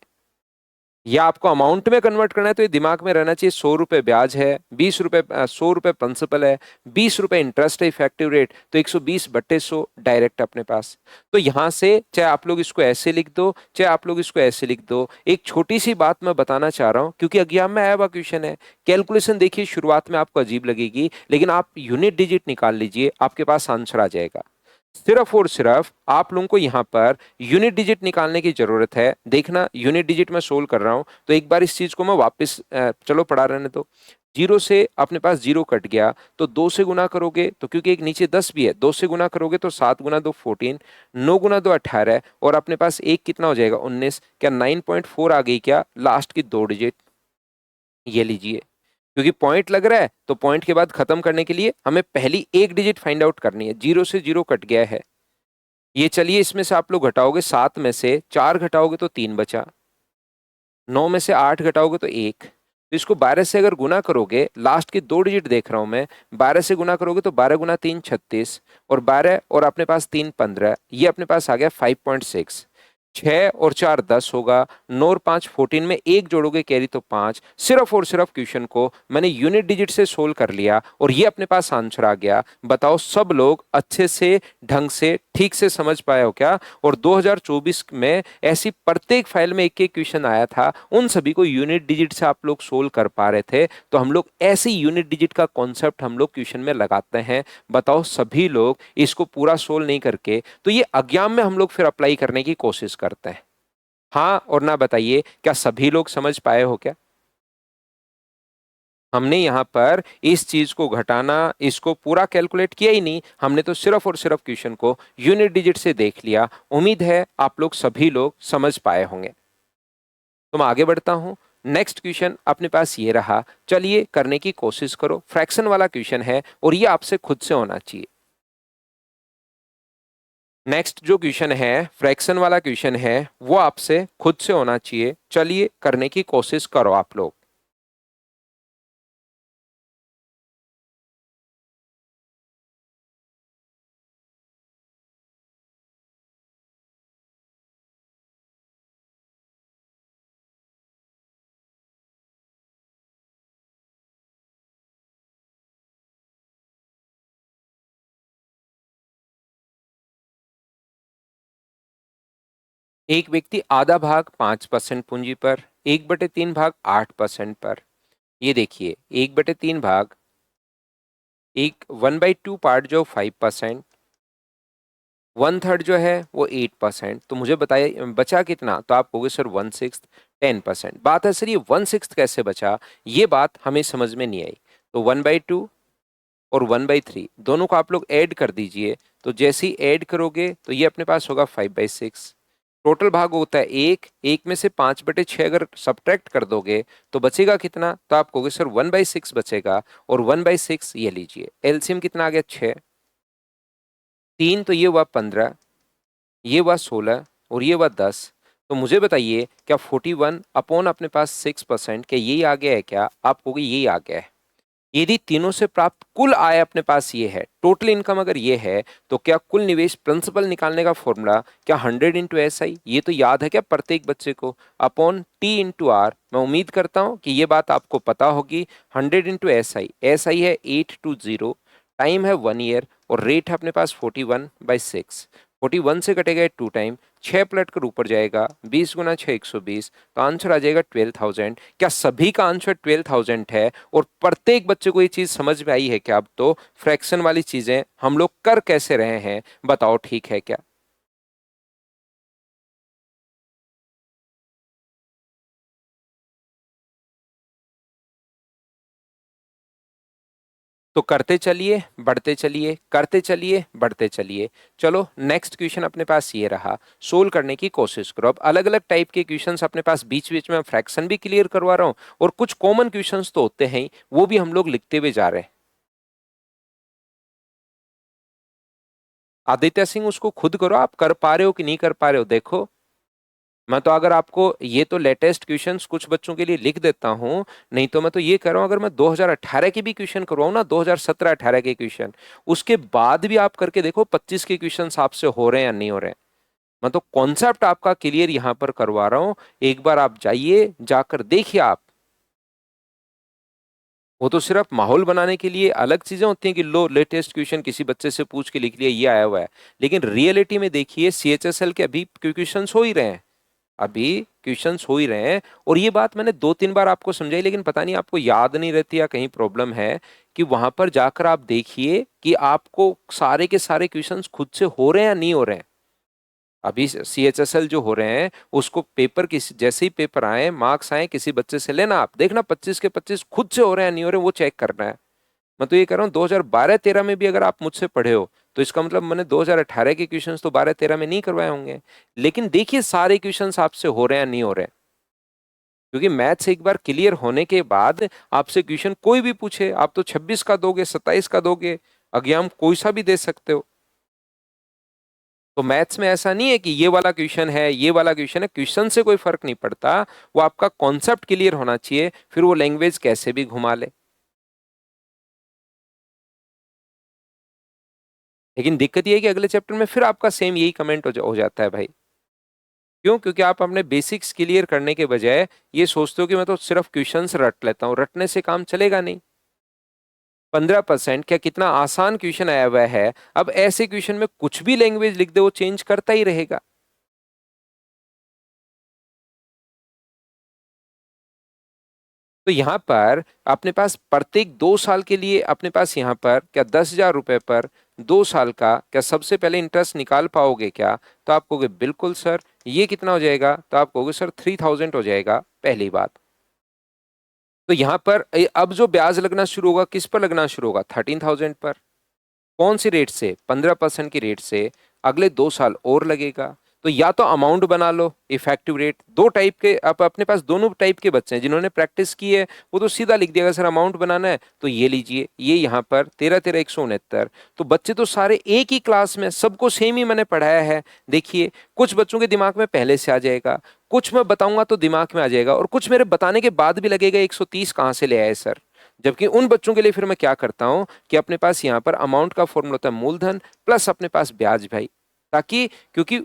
या आपको अमाउंट में कन्वर्ट करना है तो ये दिमाग में रहना चाहिए, 100 रुपए ब्याज है, 20 रुपए 100 रुपए प्रिंसिपल है, 20 रुपए इंटरेस्ट है, इफेक्टिव रेट तो 120/100 डायरेक्ट अपने पास। तो यहां से चाहे आप लोग इसको ऐसे लिख दो, चाहे आप लोग इसको ऐसे लिख दो, एक छोटी सी बात मैं बताना चाह रहा हूं क्योंकि एग्जाम में आया हुआ क्वेश्चन है। कैलकुलेशन देखिए शुरुआत में आपको अजीब लगेगी, लेकिन आप यूनिट डिजिट निकाल लीजिए, आपके पास आंसर आ जाएगा। सिर्फ और सिर्फ आप लोगों को यहां पर यूनिट डिजिट निकालने की जरूरत है। देखना यूनिट डिजिट में सोल्व कर रहा हूं तो एक बार इस चीज को मैं वापस चलो पढ़ा रहने तो। जीरो से अपने पास जीरो कट गया तो 2 से गुना करोगे तो क्योंकि एक नीचे 10 भी है, 2 से गुना करोगे तो 7 × 2 14, 9 × 2 18 और अपने पास एक कितना हो जाएगा 19। क्या 9.4 आ गई क्या लास्ट की 2 डिजिट? ये लीजिए, क्योंकि पॉइंट लग रहा है तो पॉइंट के बाद खत्म करने के लिए हमें पहली एक डिजिट फाइंड आउट करनी है। जीरो से जीरो कट गया है, ये चलिए इसमें से आप लोग घटाओगे, 7 में से 4 घटाओगे तो 3 बचा, 9 में से 8 घटाओगे तो 1। तो इसको 12 से अगर गुना करोगे, लास्ट की 2 डिजिट देख रहा हूं मैं, 12 से गुना करोगे तो 12 × 3 36 और 12 और अपने पास 3 15, ये अपने पास आ गया 5.6। 6 और 4 10 होगा, 9 और 5 14 में एक जोड़ोगे कैरी तो 5। सिर्फ और सिर्फ क्वेश्चन को मैंने यूनिट डिजिट से सोल्व कर लिया और ये अपने पास आंसर आ गया। बताओ सब लोग अच्छे से ढंग से ठीक से समझ पाए हो क्या? और 2024 में ऐसी प्रत्येक फाइल में एक एक क्वेश्चन आया था, उन सभी को यूनिट डिजिट से आप लोग सोल्व कर पा रहे थे। तो हम लोग ऐसे यूनिट डिजिट का कॉन्सेप्ट हम लोग क्वेश्चन में लगाते हैं। बताओ सभी लोग इसको पूरा सोल्व नहीं करके तो ये एग्जाम में हम लोग फिर अप्लाई करने की कोशिश करते हैं। हाँ और ना बताइए, क्या सभी लोग समझ पाए हो क्या? हमने यहाँ पर इस चीज को घटाना, इसको पूरा कैलकुलेट किया ही नहीं, हमने तो सिर्फ और सिर्फ क्वेश्चन को यूनिट डिजिट से देख लिया। उम्मीद है आप लोग सभी लोग समझ पाए होंगे। तो मैं आगे बढ़ता हूं। नेक्स्ट क्वेश्चन अपने पास ये रहा, चलिए करने की कोशिश करो। फ्रैक्शन वाला क्वेश्चन है और ये आपसे खुद से होना चाहिए। नेक्स्ट जो क्वेश्चन है फ्रैक्शन वाला क्वेश्चन है, वो आपसे खुद से होना चाहिए। चलिए करने की कोशिश करो आप लोग। एक व्यक्ति आधा भाग 5% पूंजी पर, 1/3 भाग 8% पर। ये देखिए 1/3 भाग, एक 1/2 पार्ट जो 5%, 1/3 जो है वो 8%। तो मुझे बताइए बचा कितना? तो आप कहोगे सर 1/6, 10%। बात है सर ये 1/6 कैसे बचा, ये बात हमें समझ में नहीं आई। तो 1/2 और 1/3 दोनों को आप लोग ऐड कर दीजिए। तो जैसे ही ऐड करोगे तो ये अपने पास होगा 5/6। टोटल भाग होता है एक, एक में से 5/6 अगर सब्ट्रैक्ट कर दोगे तो बचेगा कितना? तो आप कहोगे सर 1/6 बचेगा। और 1/6 ये लीजिए, एलसीएम कितना आ गया 6, 3 तो ये हुआ 15, ये हुआ 16 और ये हुआ 10। तो मुझे बताइए क्या 41 अपॉन अपने पास 6%, क्या यही आ गया है क्या? आप कहोगे यही आ गया है। यदि तीनों से प्राप्त कुल आय अपने पास ये है, टोटल इनकम अगर ये है, तो क्या कुल निवेश प्रिंसिपल निकालने का फॉर्मूला क्या 100 × SI, ये तो याद है क्या प्रत्येक बच्चे को, अपॉन T × R। मैं उम्मीद करता हूं कि ये बात आपको पता होगी। 100 × SI, SI है 820, टाइम है 1 ईयर और रेट है अपने पास 41/6। 41 से कटेगा 2 टाइम, 6 पलट कर ऊपर जाएगा, 20 × 6 120, तो आंसर आ जाएगा 12,000। क्या सभी का आंसर 12,000 है? और प्रत्येक बच्चे को ये चीज समझ में आई है क्या? अब तो फ्रैक्शन वाली चीजें हम लोग कर कैसे रहे हैं, बताओ ठीक है क्या? तो करते चलिए बढ़ते चलिए, करते चलिए बढ़ते चलिए। चलो नेक्स्ट क्वेश्चन अपने पास ये रहा, सोल्व करने की कोशिश करो। अब अलग अलग टाइप के क्वेश्चंस अपने पास बीच बीच में फ्रैक्शन भी क्लियर करवा रहा हूँ और कुछ कॉमन क्वेश्चंस तो होते हैं ही, वो भी हम लोग लिखते हुए जा रहे हैं। आदित्य सिंह उसको खुद करो, आप कर पा रहे हो कि नहीं कर पा रहे हो देखो। मैं तो अगर आपको ये तो लेटेस्ट क्वेश्चंस कुछ बच्चों के लिए लिख देता हूं, नहीं तो मैं तो ये कर रहा हूं अगर मैं 2018 के भी क्वेश्चन करवाऊं ना, 2017-18 के क्वेश्चन, उसके बाद भी आप करके देखो 25 के क्वेश्चंस आपसे हो रहे हैं या नहीं हो रहे हैं। मैं तो कॉन्सेप्ट आपका क्लियर यहां पर करवा रहा हूं, एक बार आप जाइए, जाकर देखिए आप। वो तो सिर्फ माहौल बनाने के लिए अलग चीजें होती हैं कि लो लेटेस्ट क्वेश्चन किसी बच्चे से पूछ के लिख लिया, ये आया हुआ है। लेकिन रियलिटी में देखिए, सीएचएसएल के अभी क्वेश्चंस हो ही रहे हैं, अभी क्वेश्चंस हो ही रहे हैं। और ये बात मैंने दो तीन बार आपको समझाई, लेकिन पता नहीं आपको याद नहीं रहती या कहीं प्रॉब्लम है, कि वहां पर जाकर आप देखिए कि आपको सारे के सारे क्वेश्चंस खुद से हो रहे हैं या नहीं हो रहे हैं। अभी सीएचएसएल जो हो रहे हैं, उसको पेपर किसी जैसे ही पेपर आए, मार्क्स आए, किसी बच्चे से लेना, आप देखना 25 के 25 खुद से हो रहे हैं नहीं हो रहे हैं, वो चेक करना है। मैं तो ये कह रहा हूँ 2012-13 में भी अगर आप मुझसे पढ़े हो, तो इसका मतलब मैंने 2018 के क्वेश्चंस तो 12-13 में नहीं करवाए होंगे। लेकिन देखिए सारे क्वेश्चंस आपसे हो रहे हैं नहीं हो रहे हैं, क्योंकि मैथ्स एक बार क्लियर होने के बाद आपसे क्वेश्चन कोई भी पूछे, आप तो 26 का दोगे, 27 का दोगे, एग्जाम कोई सा भी दे सकते हो। तो मैथ्स में ऐसा नहीं है कि ये वाला क्वेश्चन है, ये वाला क्वेश्चन है, क्वेश्चन से कोई फर्क नहीं पड़ता। वो आपका कॉन्सेप्ट क्लियर होना चाहिए, फिर वो लैंग्वेज कैसे भी घुमा ले। लेकिन दिक्कत ये है कि अगले चैप्टर में फिर आपका सेम यही कमेंट हो जाता है भाई। क्यों? क्योंकि आप अपने बेसिक्स क्लियर करने के बजाय ये सोचते हो कि मैं तो सिर्फ क्वेश्चंस रट लेता हूँ, रटने से काम चलेगा नहीं। 15% क्या कितना आसान क्वेश्चन आया हुआ है, अब ऐसे क्वेश्चन में कुछ भी लैंग्वेज लिख दे वो चेंज करता ही रहेगा। तो यहां पर अपने पास प्रत्येक 2 साल के लिए अपने पास यहाँ पर क्या 10,000 रुपए पर 2 साल का क्या सबसे पहले इंटरेस्ट निकाल पाओगे क्या? तो आप कहोगे बिल्कुल सर। ये कितना हो जाएगा? तो आप कहोगे सर 3,000 हो जाएगा, पहली बात। तो यहां पर अब जो ब्याज लगना शुरू होगा किस पर लगना शुरू होगा? 13,000 पर। कौन सी रेट से? 15% की रेट से अगले 2 साल और लगेगा। तो या तो अमाउंट बना लो, इफेक्टिव रेट। दो टाइप के, आप अपने पास दोनों टाइप के बच्चे हैं, जिन्होंने प्रैक्टिस की है वो तो सीधा लिख दिया, सर अमाउंट बनाना है तो ये लीजिए, ये यहाँ पर 13,13,169। तो बच्चे तो सारे एक ही क्लास में, सबको सेम ही मैंने पढ़ाया है। देखिए कुछ बच्चों के दिमाग में पहले से आ जाएगा, कुछ मैं बताऊंगा तो दिमाग में आ जाएगा, और कुछ मेरे बताने के बाद भी लगेगा 130 कहाँ से ले आए सर। जबकि उन बच्चों के लिए फिर मैं क्या करता हूं कि अपने पास यहाँ पर अमाउंट का फॉर्मूला होता है मूलधन प्लस अपने पास ब्याज भाई। ताकि क्योंकि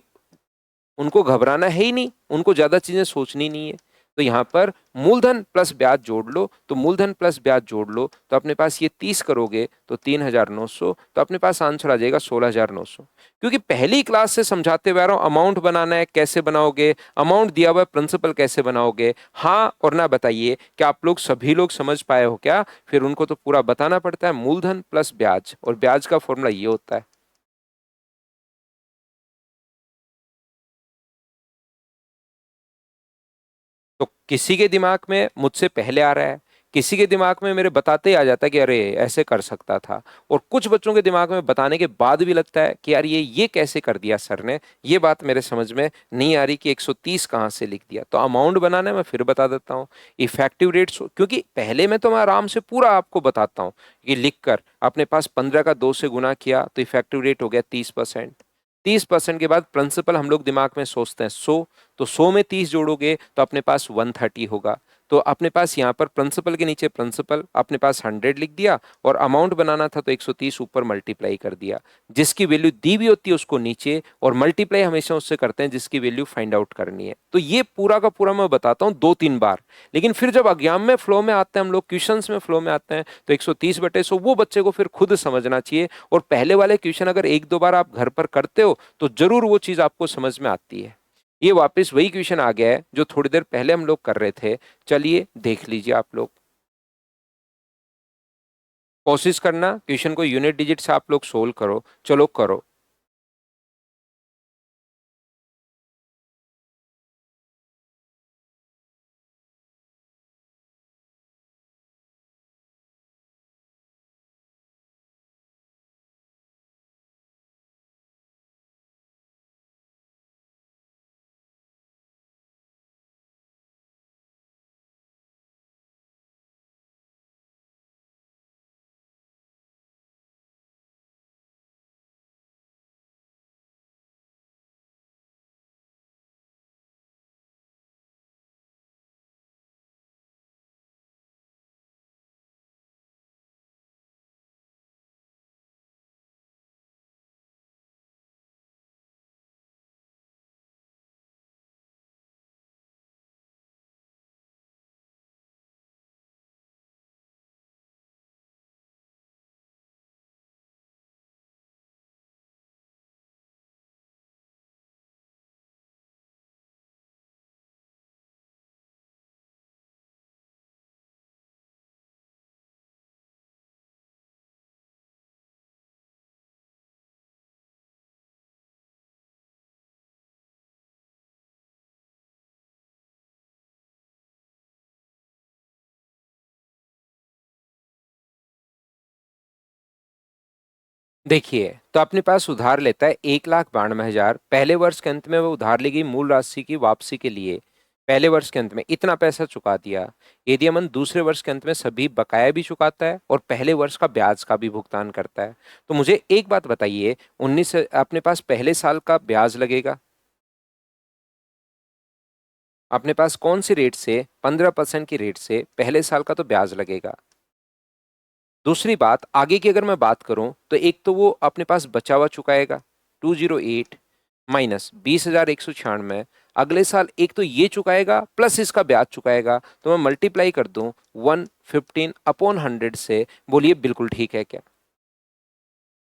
उनको घबराना है ही नहीं, उनको ज्यादा चीजें सोचनी नहीं है। तो यहाँ पर मूलधन प्लस ब्याज जोड़ लो, तो मूलधन प्लस ब्याज जोड़ लो तो अपने पास ये 30 करोगे तो 3,900, तो अपने पास आंसर आ जाएगा 16,900। क्योंकि पहली क्लास से समझाते हुए आ रहा हूं, अमाउंट बनाना है कैसे बनाओगे, अमाउंट दिया हुआ है प्रिंसिपल कैसे बनाओगे, हाँ और ना बताइए कि आप लोग सभी लोग समझ पाए हो क्या? फिर उनको तो पूरा बताना पड़ता है, मूलधन प्लस ब्याज, और ब्याज का फॉर्मूला ये होता है। तो किसी के दिमाग में मुझसे पहले आ रहा है, किसी के दिमाग में मेरे बताते ही आ जाता है कि अरे ऐसे कर सकता था, और कुछ बच्चों के दिमाग में बताने के बाद भी लगता है कि यार ये कैसे कर दिया सर ने, ये बात मेरे समझ में नहीं आ रही कि 130 कहाँ से लिख दिया। तो अमाउंट बनाना है, मैं फिर बता देता हूँ। इफेक्टिव रेट्स, क्योंकि पहले में तो मैं आराम से पूरा आपको बताता हूँ कि लिखकर अपने पास 15 का 2 से गुना किया तो इफेक्टिव रेट हो गया 30%। 30% के बाद प्रिंसिपल हम लोग दिमाग में सोचते हैं 100, तो 100 में 30 जोड़ोगे तो अपने पास 130 होगा। तो अपने पास यहाँ पर प्रिंसिपल के नीचे प्रिंसिपल अपने पास 100 लिख दिया, और अमाउंट बनाना था तो 130 ऊपर मल्टीप्लाई कर दिया। जिसकी वैल्यू दी हुई होती है उसको नीचे, और मल्टीप्लाई हमेशा उससे करते हैं जिसकी वैल्यू फाइंड आउट करनी है। तो ये पूरा का पूरा मैं बताता हूँ 2-3 बार। लेकिन फिर जब एग्जाम में फ्लो में आते हैं हम लोग, क्वेश्चंस में फ्लो में आते हैं, तो 130/100 वो बच्चे को फिर खुद समझना चाहिए। और पहले वाले क्वेश्चन अगर 1-2 बार आप घर पर करते हो तो जरूर वो चीज आपको समझ में आती है। ये वापस वही क्वेश्चन आ गया है जो थोड़ी देर पहले हम लोग कर रहे थे। चलिए देख लीजिए आप लोग, कोशिश करना क्वेश्चन को यूनिट डिजिट से आप लोग सोल्व करो। चलो करो। देखिए, तो अपने पास उधार लेता है 1,92,000। पहले वर्ष के अंत में वो उधार ली गई मूल राशि की वापसी के लिए पहले वर्ष के अंत में इतना पैसा चुका दिया। यदि अमन दूसरे वर्ष के अंत में सभी बकाया भी चुकाता है और पहले वर्ष का ब्याज का भी भुगतान करता है। तो मुझे एक बात बताइए, 19 अपने पास पहले साल का ब्याज लगेगा। अपने पास कौन सी रेट से? 15% की रेट से पहले साल का तो ब्याज लगेगा। दूसरी बात, आगे की अगर मैं बात करूं तो एक तो वो अपने पास बचा हुआ चुकाएगा 208 माइनस 20,196। अगले साल एक तो ये चुकाएगा प्लस इसका ब्याज चुकाएगा, तो मैं मल्टीप्लाई कर दूं 115/100 से। बोलिए बिल्कुल ठीक है क्या?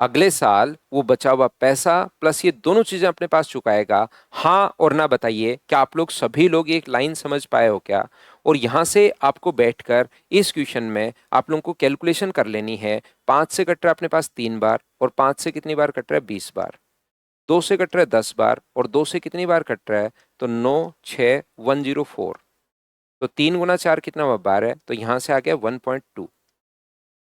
अगले साल वो बचा हुआ पैसा प्लस ये दोनों चीजें अपने पास चुकाएगा। हाँ और ना बताइए, क्या आप लोग सभी लोग एक लाइन समझ पाए हो क्या? और यहां से आपको बैठकर इस क्वेश्चन में आप लोगों को कैलकुलेशन कर लेनी है। 5 से कट रहा है अपने पास 3 बार, और 5 से कितनी बार कट रहा है? 20 बार। 2 से कट रहा है 10 बार, और 2 से कितनी बार कट रहा है? तो 9, 6, 104। तो 3 गुना 4 कितना हुआ? 12। तो यहां से आ गया 1.2।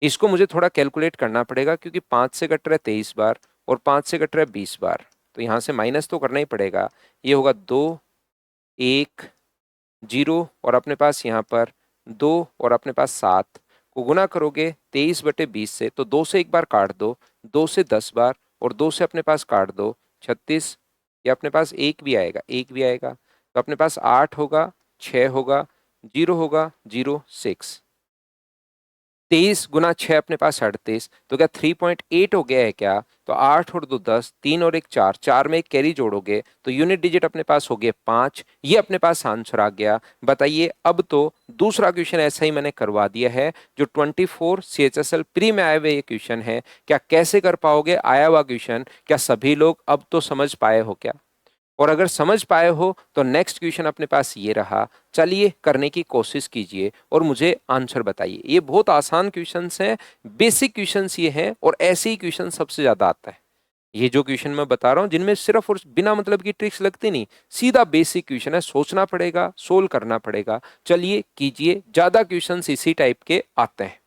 इसको मुझे थोड़ा कैलकुलेट करना पड़ेगा, क्योंकि 5 से कट रहा है 23 बार और 5 से कट रहा है 20 बार। तो यहां से माइनस तो करना ही पड़ेगा। ये होगा 2, 1, 0, और अपने पास यहाँ पर 2, और अपने पास 7 को गुना करोगे 23/20 से, तो 2 से एक बार काट दो, 2 से 10 बार, और 2 से अपने पास काट दो 36। या अपने पास एक भी आएगा, एक भी आएगा, तो अपने पास 8 होगा, 6 होगा, 0 होगा, 0, 6। 23 गुना 6 अपने पास 38। तो क्या 3.8 हो गया है क्या? तो 8 और 2 10, 3 और 1 4, 4 में एक कैरी जोड़ोगे तो यूनिट डिजिट अपने पास हो गए 5। ये अपने पास आंसर आ गया। बताइए, अब तो दूसरा क्वेश्चन ऐसा ही मैंने करवा दिया है, जो 24 CHSL प्री में आए हुए ये क्वेश्चन है। क्या कैसे कर पाओगे आया हुआ क्वेश्चन? क्या सभी लोग अब तो समझ पाए हो क्या? और अगर समझ पाए हो तो नेक्स्ट क्वेश्चन अपने पास ये रहा। चलिए करने की कोशिश कीजिए और मुझे आंसर बताइए। ये बहुत आसान क्वेश्चंस हैं, बेसिक क्वेश्चंस ये हैं, और ऐसे ही क्वेश्चन सबसे ज्यादा आता है। ये जो क्वेश्चन मैं बता रहा हूं, जिनमें सिर्फ और बिना मतलब की ट्रिक्स लगती नहीं, सीधा बेसिक क्वेश्चन है, सोचना पड़ेगा, सोल्व करना पड़ेगा। चलिए कीजिए, ज्यादा क्वेश्चंस इसी टाइप के आते हैं।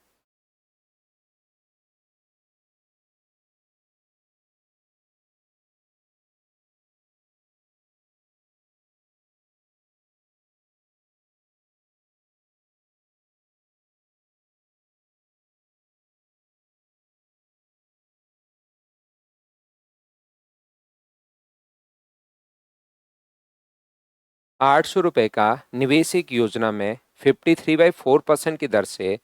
800 रुपए का निवेश एक योजना में 53/4% की दर से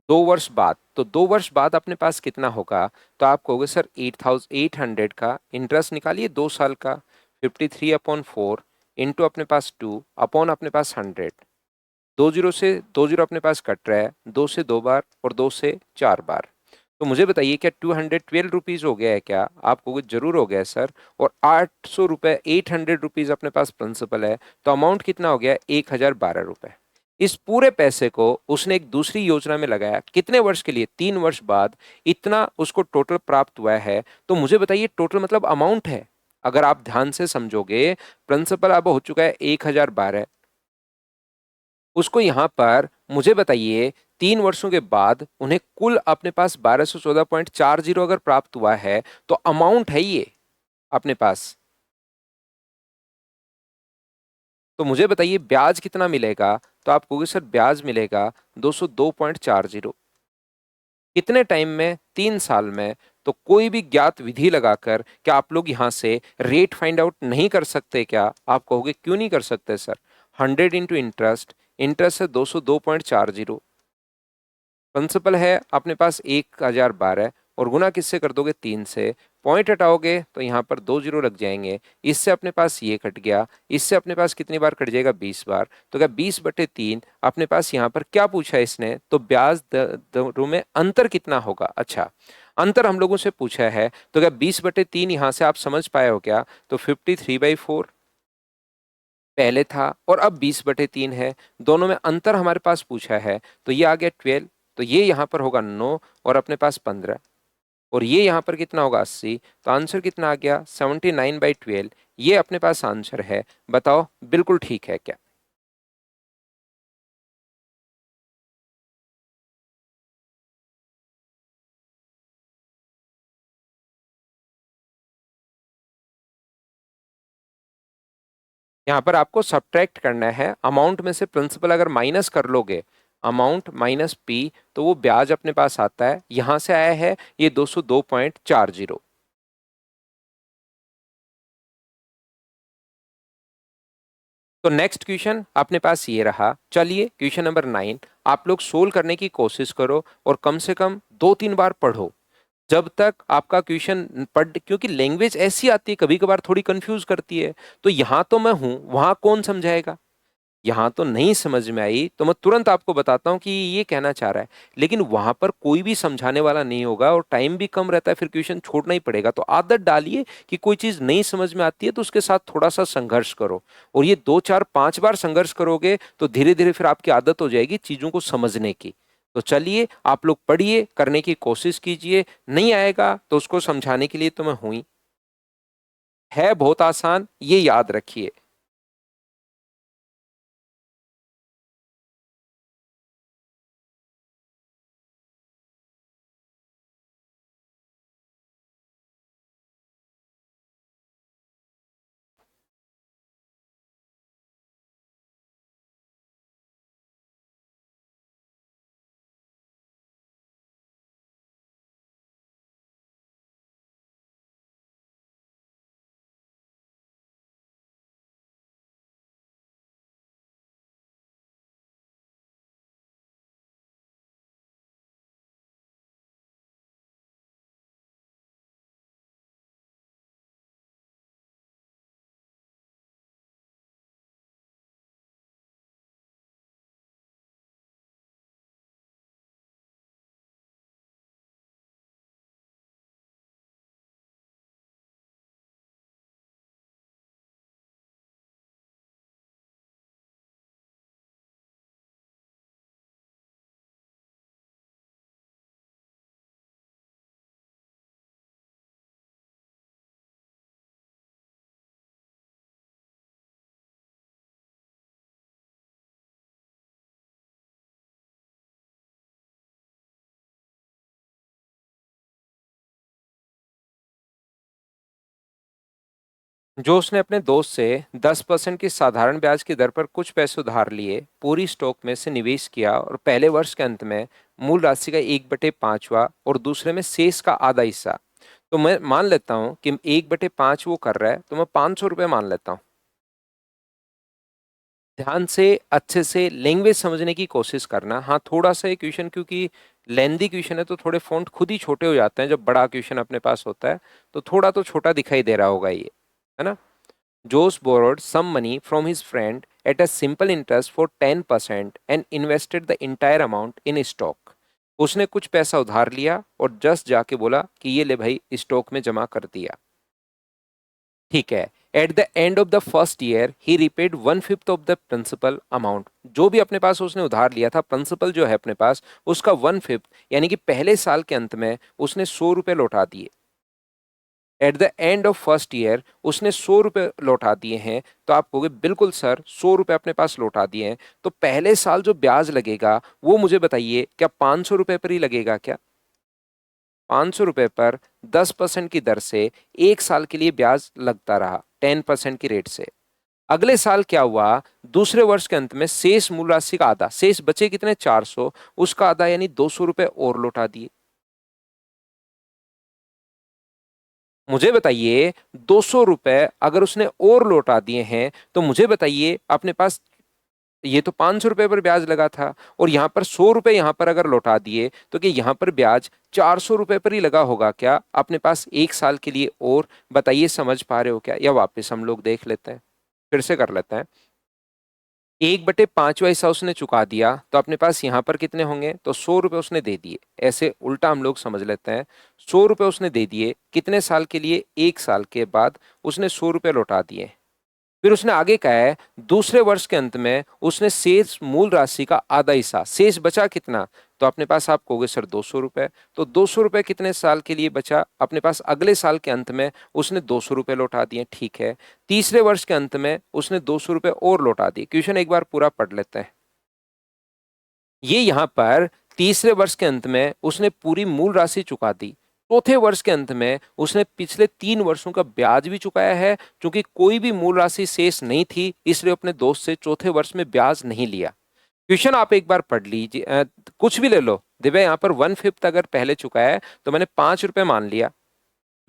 2 वर्ष बाद, तो 2 वर्ष बाद अपने पास कितना होगा? तो आप कहोगे सर 8,800 का इंटरेस्ट निकालिए 2 साल का। 53/4 इंटू अपने पास 2 अपॉन अपने पास 100। 2 जीरो से 2 जीरो अपने पास कट रहा है, 2 से 2 बार और 2 से 4 बार। तो मुझे बताइए, क्या 212 रुपीज हो गया है क्या? आप कहोगे जरूर हो गया है सर। और 800 रुपए, 800 रुपीज अपने पास प्रिंसिपल है, तो अमाउंट कितना हो गया? 1,012 रुपए। इस पूरे पैसे को उसने एक दूसरी योजना में लगाया, कितने वर्ष के लिए? 3 वर्ष बाद। इतना उसको टोटल प्राप्त हुआ है। तो मुझे बताइए, टोटल मतलब अमाउंट है। अगर आप ध्यान से समझोगे, प्रिंसिपल अब हो चुका है 1,012। उसको यहां पर मुझे बताइए, 3 वर्षों के बाद उन्हें कुल अपने पास 1214.40 अगर प्राप्त हुआ है, तो अमाउंट है ये अपने पास। तो मुझे बताइए ब्याज कितना मिलेगा? तो आप कहोगे सर ब्याज मिलेगा 202.40। कितने टाइम में? 3 साल में। तो कोई भी ज्ञात विधि लगाकर क्या आप लोग यहां से रेट फाइंड आउट नहीं कर सकते क्या? आप कहोगे क्यों नहीं कर सकते सर? 100 इंटू इंटरेस्ट, इंटरेस्ट है 202.40, प्रिंसिपल है अपने पास 1,012, और गुना किससे कर दोगे? 3 से। पॉइंट हटाओगे तो यहाँ पर 2 जीरो लग जाएंगे। इससे अपने पास ये कट गया, इससे अपने पास कितनी बार कट जाएगा? 20 बार। तो क्या 20/3 अपने पास यहाँ पर क्या पूछा है इसने? तो ब्याज दरों में अंतर कितना होगा? अच्छा, अंतर हम लोगों से पूछा है, तो क्या 20/3 यहाँ से आप समझ पाए हो क्या? तो 53/4 पहले था और अब 20/3 है। दोनों में अंतर हमारे पास पूछा है, तो ये आ गया 12। तो ये यहाँ पर होगा 9 और अपने पास 15, और ये यहाँ पर कितना होगा? 80। तो आंसर कितना आ गया? 79/12। ये अपने पास आंसर है। बताओ बिल्कुल ठीक है क्या? यहाँ पर आपको सब्ट्रैक्ट करना है, अमाउंट में से प्रिंसिपल अगर माइनस कर लोगे, अमाउंट माइनस पी, तो वो ब्याज अपने पास आता है, यहां से आया है ये 202.40। तो नेक्स्ट क्वेश्चन अपने पास ये रहा। चलिए क्वेश्चन नंबर 9 आप लोग सोल्व करने की कोशिश करो और कम से कम 2-3 बार पढ़ो, जब तक आपका क्वेश्चन पढ़, क्योंकि लैंग्वेज ऐसी आती है कभी कभार थोड़ी कंफ्यूज करती है। तो यहां तो मैं हूं, वहां कौन समझाएगा? यहां तो नहीं समझ में आई तो मैं तुरंत आपको बताता हूं कि ये कहना चाह रहा है, लेकिन वहां पर कोई भी समझाने वाला नहीं होगा और टाइम भी कम रहता है, फिर क्वेश्चन छोड़ना ही पड़ेगा। तो आदत डालिए कि कोई चीज नहीं समझ में आती है तो उसके साथ थोड़ा सा संघर्ष करो, और ये 2-4-5 बार संघर्ष करोगे तो धीरे धीरे फिर आपकी आदत हो जाएगी चीजों को समझने की। तो चलिए आप लोग पढ़िए, करने की कोशिश कीजिए, नहीं आएगा तो उसको समझाने के लिए तो मैं हूं ही। है बहुत आसान, ये याद रखिए। जो उसने अपने दोस्त से 10% की साधारण ब्याज की दर पर कुछ पैसे उधार लिए, पूरी स्टॉक में से निवेश किया और पहले वर्ष के अंत में मूल राशि का 1/5वां और दूसरे में शेष का आधा हिस्सा। तो मैं मान लेता हूं कि 1/5 वो कर रहा है, तो मैं 500 रुपये मान लेता हूं। ध्यान से अच्छे से लैंग्वेज समझने की कोशिश करना। हाँ, थोड़ा सा ये क्वेश्चन क्योंकि लेंदी क्वेश्चन है तो थोड़े फॉन्ट खुद ही छोटे हो जाते हैं, जब बड़ा क्वेश्चन अपने पास होता है तो थोड़ा तो छोटा दिखाई दे रहा होगा ये, है ना। Josh borrowed some money from his friend at a simple interest for 10% and invested the entire amount in stock. उसने कुछ पैसा उधार लिया और जस्ट जाके बोला कि ये ले भाई, स्टॉक में जमा कर दिया। ठीक है। At the end of the first year ही repaid 1/5 of the principal amount. जो भी अपने पास उसने उधार लिया था, प्रिंसिपल जो है अपने पास, उसका 1/5 यानी कि पहले साल के अंत में उसने 100 रुपये लौटा दिए। Eight the end of first year उसने 100 रुपये लौटा दिए हैं। तो आप कहोगे बिल्कुल सर, 100 रुपये अपने पास लौटा दिए हैं, तो पहले साल जो ब्याज लगेगा वो मुझे बताइए, क्या 500 रुपये पर ही लगेगा क्या? 500 रुपये पर 10% की दर से 1 साल के लिए ब्याज लगता रहा, 10% की रेट से। अगले साल क्या हुआ? दूसरे वर्ष के अंत में शेष मूल राशि का आधा, शेष बचे कितने, 400, उसका आधा यानी 200 रुपये और लौटा दिए। मुझे बताइए, 200 रुपए अगर उसने और लौटा दिए हैं तो मुझे बताइए अपने पास, ये तो 500 रुपये पर ब्याज लगा था और यहां पर 100 रुपये यहां पर अगर लौटा दिए तो क्या यहां पर ब्याज 400 रुपये पर ही लगा होगा क्या अपने पास 1 साल के लिए? और बताइए समझ पा रहे हो क्या, या वापस हम लोग देख लेते हैं, फिर से कर लेते हैं। 1/5वां हिस्सा उसने चुका दिया तो अपने पास यहां पर कितने होंगे, तो 100 रुपये उसने दे दिए। ऐसे उल्टा हम लोग समझ लेते हैं। 100 रुपये उसने दे दिए, कितने साल के लिए? 1 साल के बाद उसने 100 रुपये लौटा दिए। फिर उसने आगे कहा है दूसरे वर्ष के अंत में उसने शेष मूल राशि का आधा हिस्सा, शेष बचा कितना, तो अपने पास आप कहोगे सर 200 रुपये। तो 200 रुपये कितने साल के लिए बचा अपने पास? अगले साल के अंत में उसने 200 रुपये लौटा दिए। ठीक है। तीसरे वर्ष के अंत में उसने 200 रुपये और लौटा दिए। क्वेश्चन एक बार पूरा पढ़ लेते हैं। ये यहां पर तीसरे वर्ष के अंत में उसने पूरी मूल राशि चुका दी। चौथे वर्ष के अंत में उसने पिछले 3 वर्षों का ब्याज भी चुकाया है। क्योंकि कोई भी मूल राशि शेष नहीं थी, इसलिए अपने दोस्त से चौथे वर्ष में ब्याज नहीं लिया। क्वेश्चन आप एक बार पढ़ लीजिए, कुछ भी ले लो। दिव्या यहाँ पर 1/5 अगर पहले चुकाया है तो मैंने 5 रुपए मान लिया।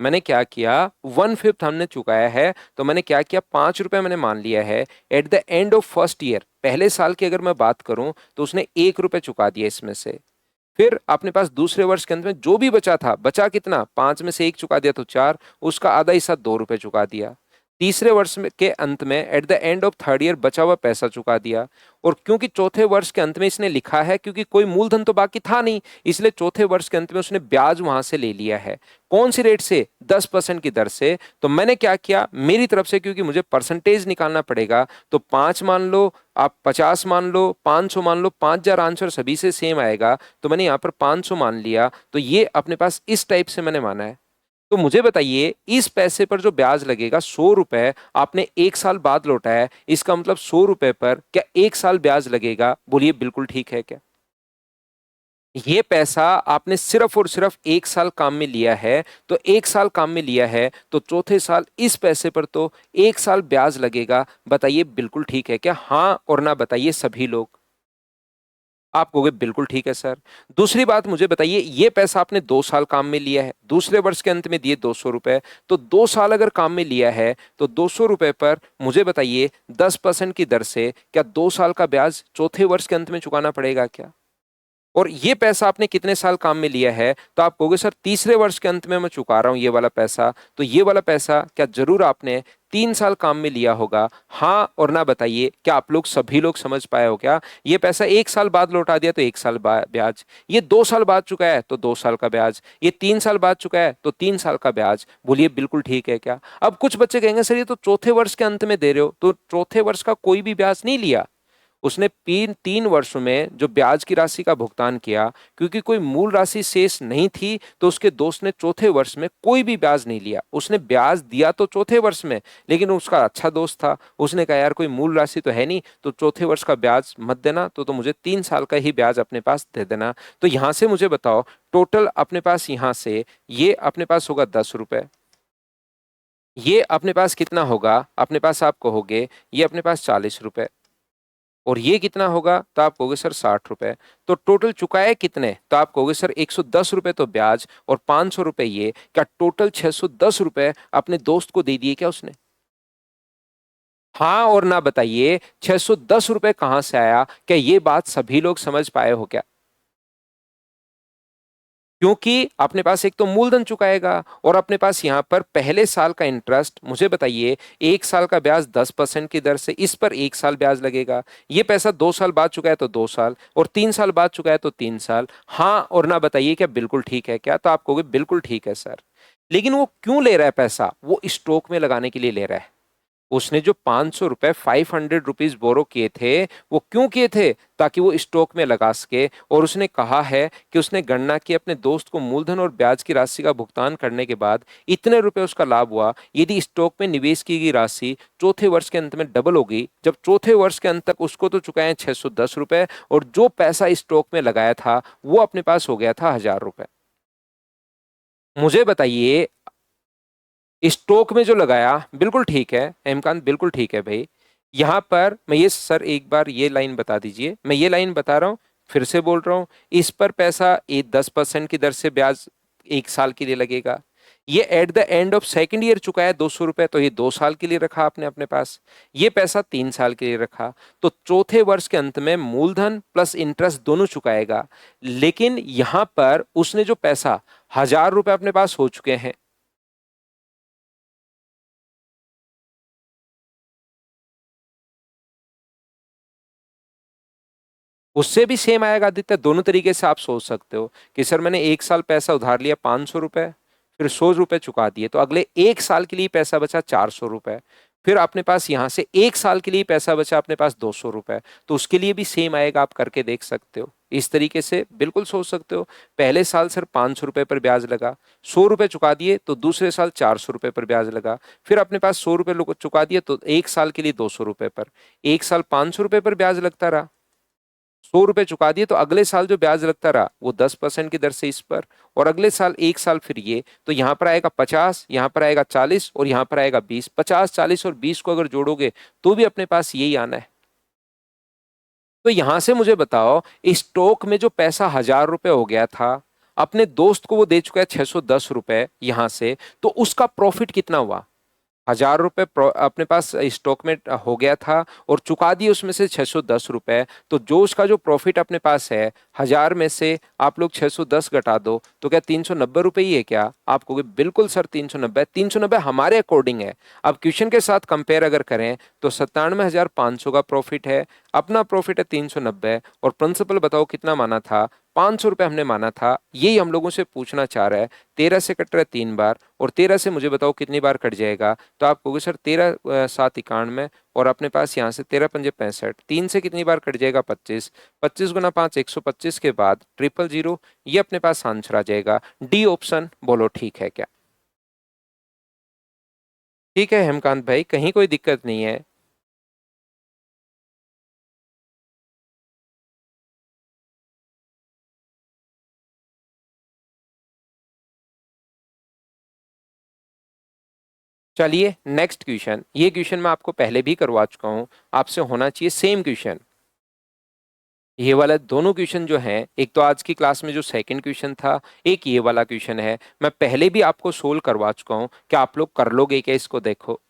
मैंने क्या किया, 1/5 हमने चुकाया है तो मैंने क्या किया, 5 रुपए मैंने मान लिया है। At the end of first year, पहले साल की अगर मैं बात करूं तो उसने 1 रुपए चुका दिया इसमें से। फिर अपने पास दूसरे वर्ष के अंत में जो भी बचा था, बचा कितना, 5 में से 1 चुका दिया तो 4, उसका आधा हिस्सा 2 रुपए चुका दिया। तीसरे वर्ष के अंत में eight the end of third year बचा हुआ पैसा चुका दिया। और क्योंकि चौथे वर्ष के अंत में इसने लिखा है, क्योंकि कोई मूलधन तो बाकी था नहीं, इसलिए चौथे वर्ष के अंत में उसने ब्याज वहां से ले लिया है। कौन सी रेट से, 10% की दर से। तो मैंने क्या किया, मेरी तरफ से, क्योंकि मुझे परसेंटेज निकालना पड़ेगा, तो 5 मान लो, आप 50 मान लो, 500 मान लो, 5,000 आंसर सभी से सेम आएगा, तो मैंने यहाँ पर 500 मान लिया। तो ये अपने पास इस टाइप से मैंने माना है। तो मुझे बताइए, इस पैसे पर जो ब्याज लगेगा 100 रुपए, आपने 1 साल बाद लौटा है, इसका मतलब 100 रुपए पर क्या 1 साल ब्याज लगेगा? बोलिए बिल्कुल ठीक है क्या? ये पैसा आपने सिर्फ और सिर्फ 1 साल काम में लिया है। तो 1 साल काम में लिया है तो चौथे साल इस पैसे पर तो 1 साल ब्याज लगेगा। बताइए बिल्कुल ठीक है क्या? हाँ और ना बताइए सभी लोग। आप कहोगे बिल्कुल ठीक है सर। दूसरी बात मुझे बताइए, ये पैसा आपने 2 साल काम में लिया है, दूसरे वर्ष के अंत में दिए 200 रुपए। तो 2 साल अगर काम में लिया है तो 200 रुपए पर मुझे बताइए 10% की दर से क्या 2 साल का ब्याज चौथे वर्ष के अंत में चुकाना पड़ेगा क्या? और ये पैसा आपने कितने साल काम में लिया है? तो आप कहोगे सर तीसरे वर्ष के अंत में मैं चुका रहा हूं ये वाला पैसा। तो ये वाला पैसा क्या जरूर आपने 3 साल काम में लिया होगा? हाँ और ना बताइए, क्या आप लोग सभी लोग समझ पाए हो क्या? ये पैसा 1 साल बाद लौटा दिया तो 1 साल ब्याज, ये 2 साल बाद चुका है तो 2 साल का ब्याज, ये 3 साल बाद चुका है तो 3 साल का ब्याज। बोलिए बिल्कुल ठीक है क्या? अब कुछ बच्चे कहेंगे सर ये तो चौथे वर्ष के अंत में दे रहे हो, तो चौथे वर्ष का कोई भी ब्याज नहीं लिया। उसने 3 वर्षों में जो ब्याज की राशि का भुगतान किया, क्योंकि कोई मूल राशि शेष नहीं थी, तो उसके दोस्त ने चौथे वर्ष में कोई भी ब्याज नहीं लिया। उसने ब्याज दिया तो चौथे वर्ष में, लेकिन उसका अच्छा दोस्त था, उसने कहा यार कोई मूल राशि तो है नहीं, तो चौथे वर्ष का ब्याज मत देना, तो मुझे 3 साल का ही ब्याज अपने पास दे देना। तो यहां से मुझे बताओ, टोटल अपने पास यहां से ये अपने पास होगा 10 रुपए, ये अपने पास कितना होगा, अपने पास आप कहोगे ये अपने पास 40 रुपए, और ये कितना होगा, तो आप कहोगे सर 60 रुपए। तो टोटल चुकाए कितने, तो आप कहोगे सर 110 रुपए तो ब्याज और 500 रुपए ये, क्या टोटल 610 रुपए अपने दोस्त को दे दिए क्या उसने? हाँ और ना बताइए, 610 रुपए कहां से आया? क्या ये बात सभी लोग समझ पाए हो क्या? क्योंकि अपने पास एक तो मूलधन चुकाएगा और अपने पास यहां पर पहले साल का इंटरेस्ट, मुझे बताइए 1 साल का ब्याज 10% की दर से, इस पर 1 साल ब्याज लगेगा। ये पैसा 2 साल बाद चुका है तो 2 साल, और 3 साल बाद चुका है तो 3 साल। हाँ और ना बताइए, क्या बिल्कुल ठीक है क्या? तो आप कहोगे बिल्कुल ठीक है सर। लेकिन वो क्यों ले रहा है पैसा? वो स्टॉक में लगाने के लिए ले रहा है। उसने जो 500 रुपए, 500 रुपीज बोरो किए थे, वो क्यों किए थे? ताकि वो स्टॉक में लगा सके। और उसने कहा है कि उसने गणना की अपने दोस्त को मूलधन और ब्याज की राशि का भुगतान करने के बाद इतने रुपए उसका लाभ हुआ। यदि स्टॉक में निवेश की गई राशि चौथे वर्ष के अंत में डबल होगी, जब चौथे वर्ष के अंत तक उसको तो चुकाए 610 रुपए, और जो पैसा स्टॉक में लगाया था वो अपने पास हो गया था 1,000 रुपए। मुझे बताइए, स्टॉक में जो लगाया, बिल्कुल ठीक है हेमकांत, बिल्कुल ठीक है भाई। यहां पर मैं ये सर एक बार ये लाइन बता दीजिए, मैं ये लाइन बता रहा हूं, फिर से बोल रहा हूं। इस पर पैसा 10% की दर से ब्याज 1 साल के लिए लगेगा। ये eight the end of second year चुका है 200 रुपए, तो ये 2 साल के लिए रखा आपने अपने पास। ये पैसा 3 साल के लिए रखा, तो चौथे वर्ष के अंत में मूलधन प्लस इंटरेस्ट दोनों चुकाएगा। लेकिन यहां पर उसने जो पैसा 1,000 रुपए अपने पास हो चुके हैं, उससे भी सेम आएगा आदित्य। दोनों तरीके से आप सोच सकते हो कि सर मैंने 1 साल पैसा उधार लिया 500 रुपए, फिर 100 रुपए चुका दिए, तो अगले 1 साल के लिए पैसा बचा 400 रुपए। फिर अपने पास यहां से 1 साल के लिए पैसा बचा अपने पास 200 रुपए, तो उसके लिए भी सेम आएगा। आप करके देख सकते हो, इस तरीके से बिल्कुल सोच सकते हो। पहले साल सर 500 रुपए पर ब्याज लगा, 100 रुपए चुका दिए तो दूसरे साल 400 रुपए पर ब्याज लगा। फिर अपने पास 100 रुपए चुका दिए तो 1 साल के लिए 200 रुपए पर, 1 साल 500 रुपए पर ब्याज लगता रहा। 100 रुपए चुका दिए तो अगले साल जो ब्याज लगता रहा वो 10% की दर से इस पर, और अगले साल एक साल फिर ये, तो यहाँ पर आएगा 50, यहाँ पर आएगा 40 और यहाँ पर आएगा 20। 50, 40 और 20 को अगर जोड़ोगे तो भी अपने पास यही आना है। तो यहां से मुझे बताओ, स्टॉक में जो पैसा 1000 रुपए हो गया था, अपने दोस्त को वो दे चुका है 610 रुपए यहां से, तो उसका प्रॉफिट कितना हुआ? 1000 रुपए अपने पास स्टॉक में हो गया था और चुका दिए उसमें से 610 रुपए। तो जो उसका जो प्रॉफिट अपने पास है, 1000 में से आप लोग 610 घटा दो तो क्या 390 रुपए ही है क्या? आप कहोगे बिल्कुल सर 390। 390 हमारे अकॉर्डिंग है। अब क्वेश्चन के साथ कंपेयर अगर करें तो 97,500 का प्रॉफिट है, अपना प्रॉफिट है 390, और प्रिंसिपल बताओ कितना माना था? 500 रुपए हमने माना था। यही हम लोगों से पूछना चाह रहा है। 13 से कट रहा है 3 बार, और 13 से मुझे बताओ कितनी बार कट जाएगा? तो आप कहोगे सर 13 7 91, और अपने पास यहाँ से 13 पंजे 65, 3 से कितनी बार कट जाएगा? 25। 25 गुना 5 125 के बाद 000, ये अपने पास आंसर आ जाएगा। डी ऑप्शन बोलो ठीक है क्या? ठीक है हेमकांत भाई, कहीं कोई दिक्कत नहीं है। चलिए नेक्स्ट क्वेश्चन। ये क्वेश्चन मैं आपको पहले भी करवा चुका हूं, आपसे होना चाहिए सेम क्वेश्चन। ये वाला दोनों क्वेश्चन जो हैं, एक तो आज की क्लास में जो सेकंड क्वेश्चन था, एक ये वाला क्वेश्चन है, मैं पहले भी आपको सोल्व करवा चुका हूं। क्या आप लोग कर लोगे क्या इसको? देखो,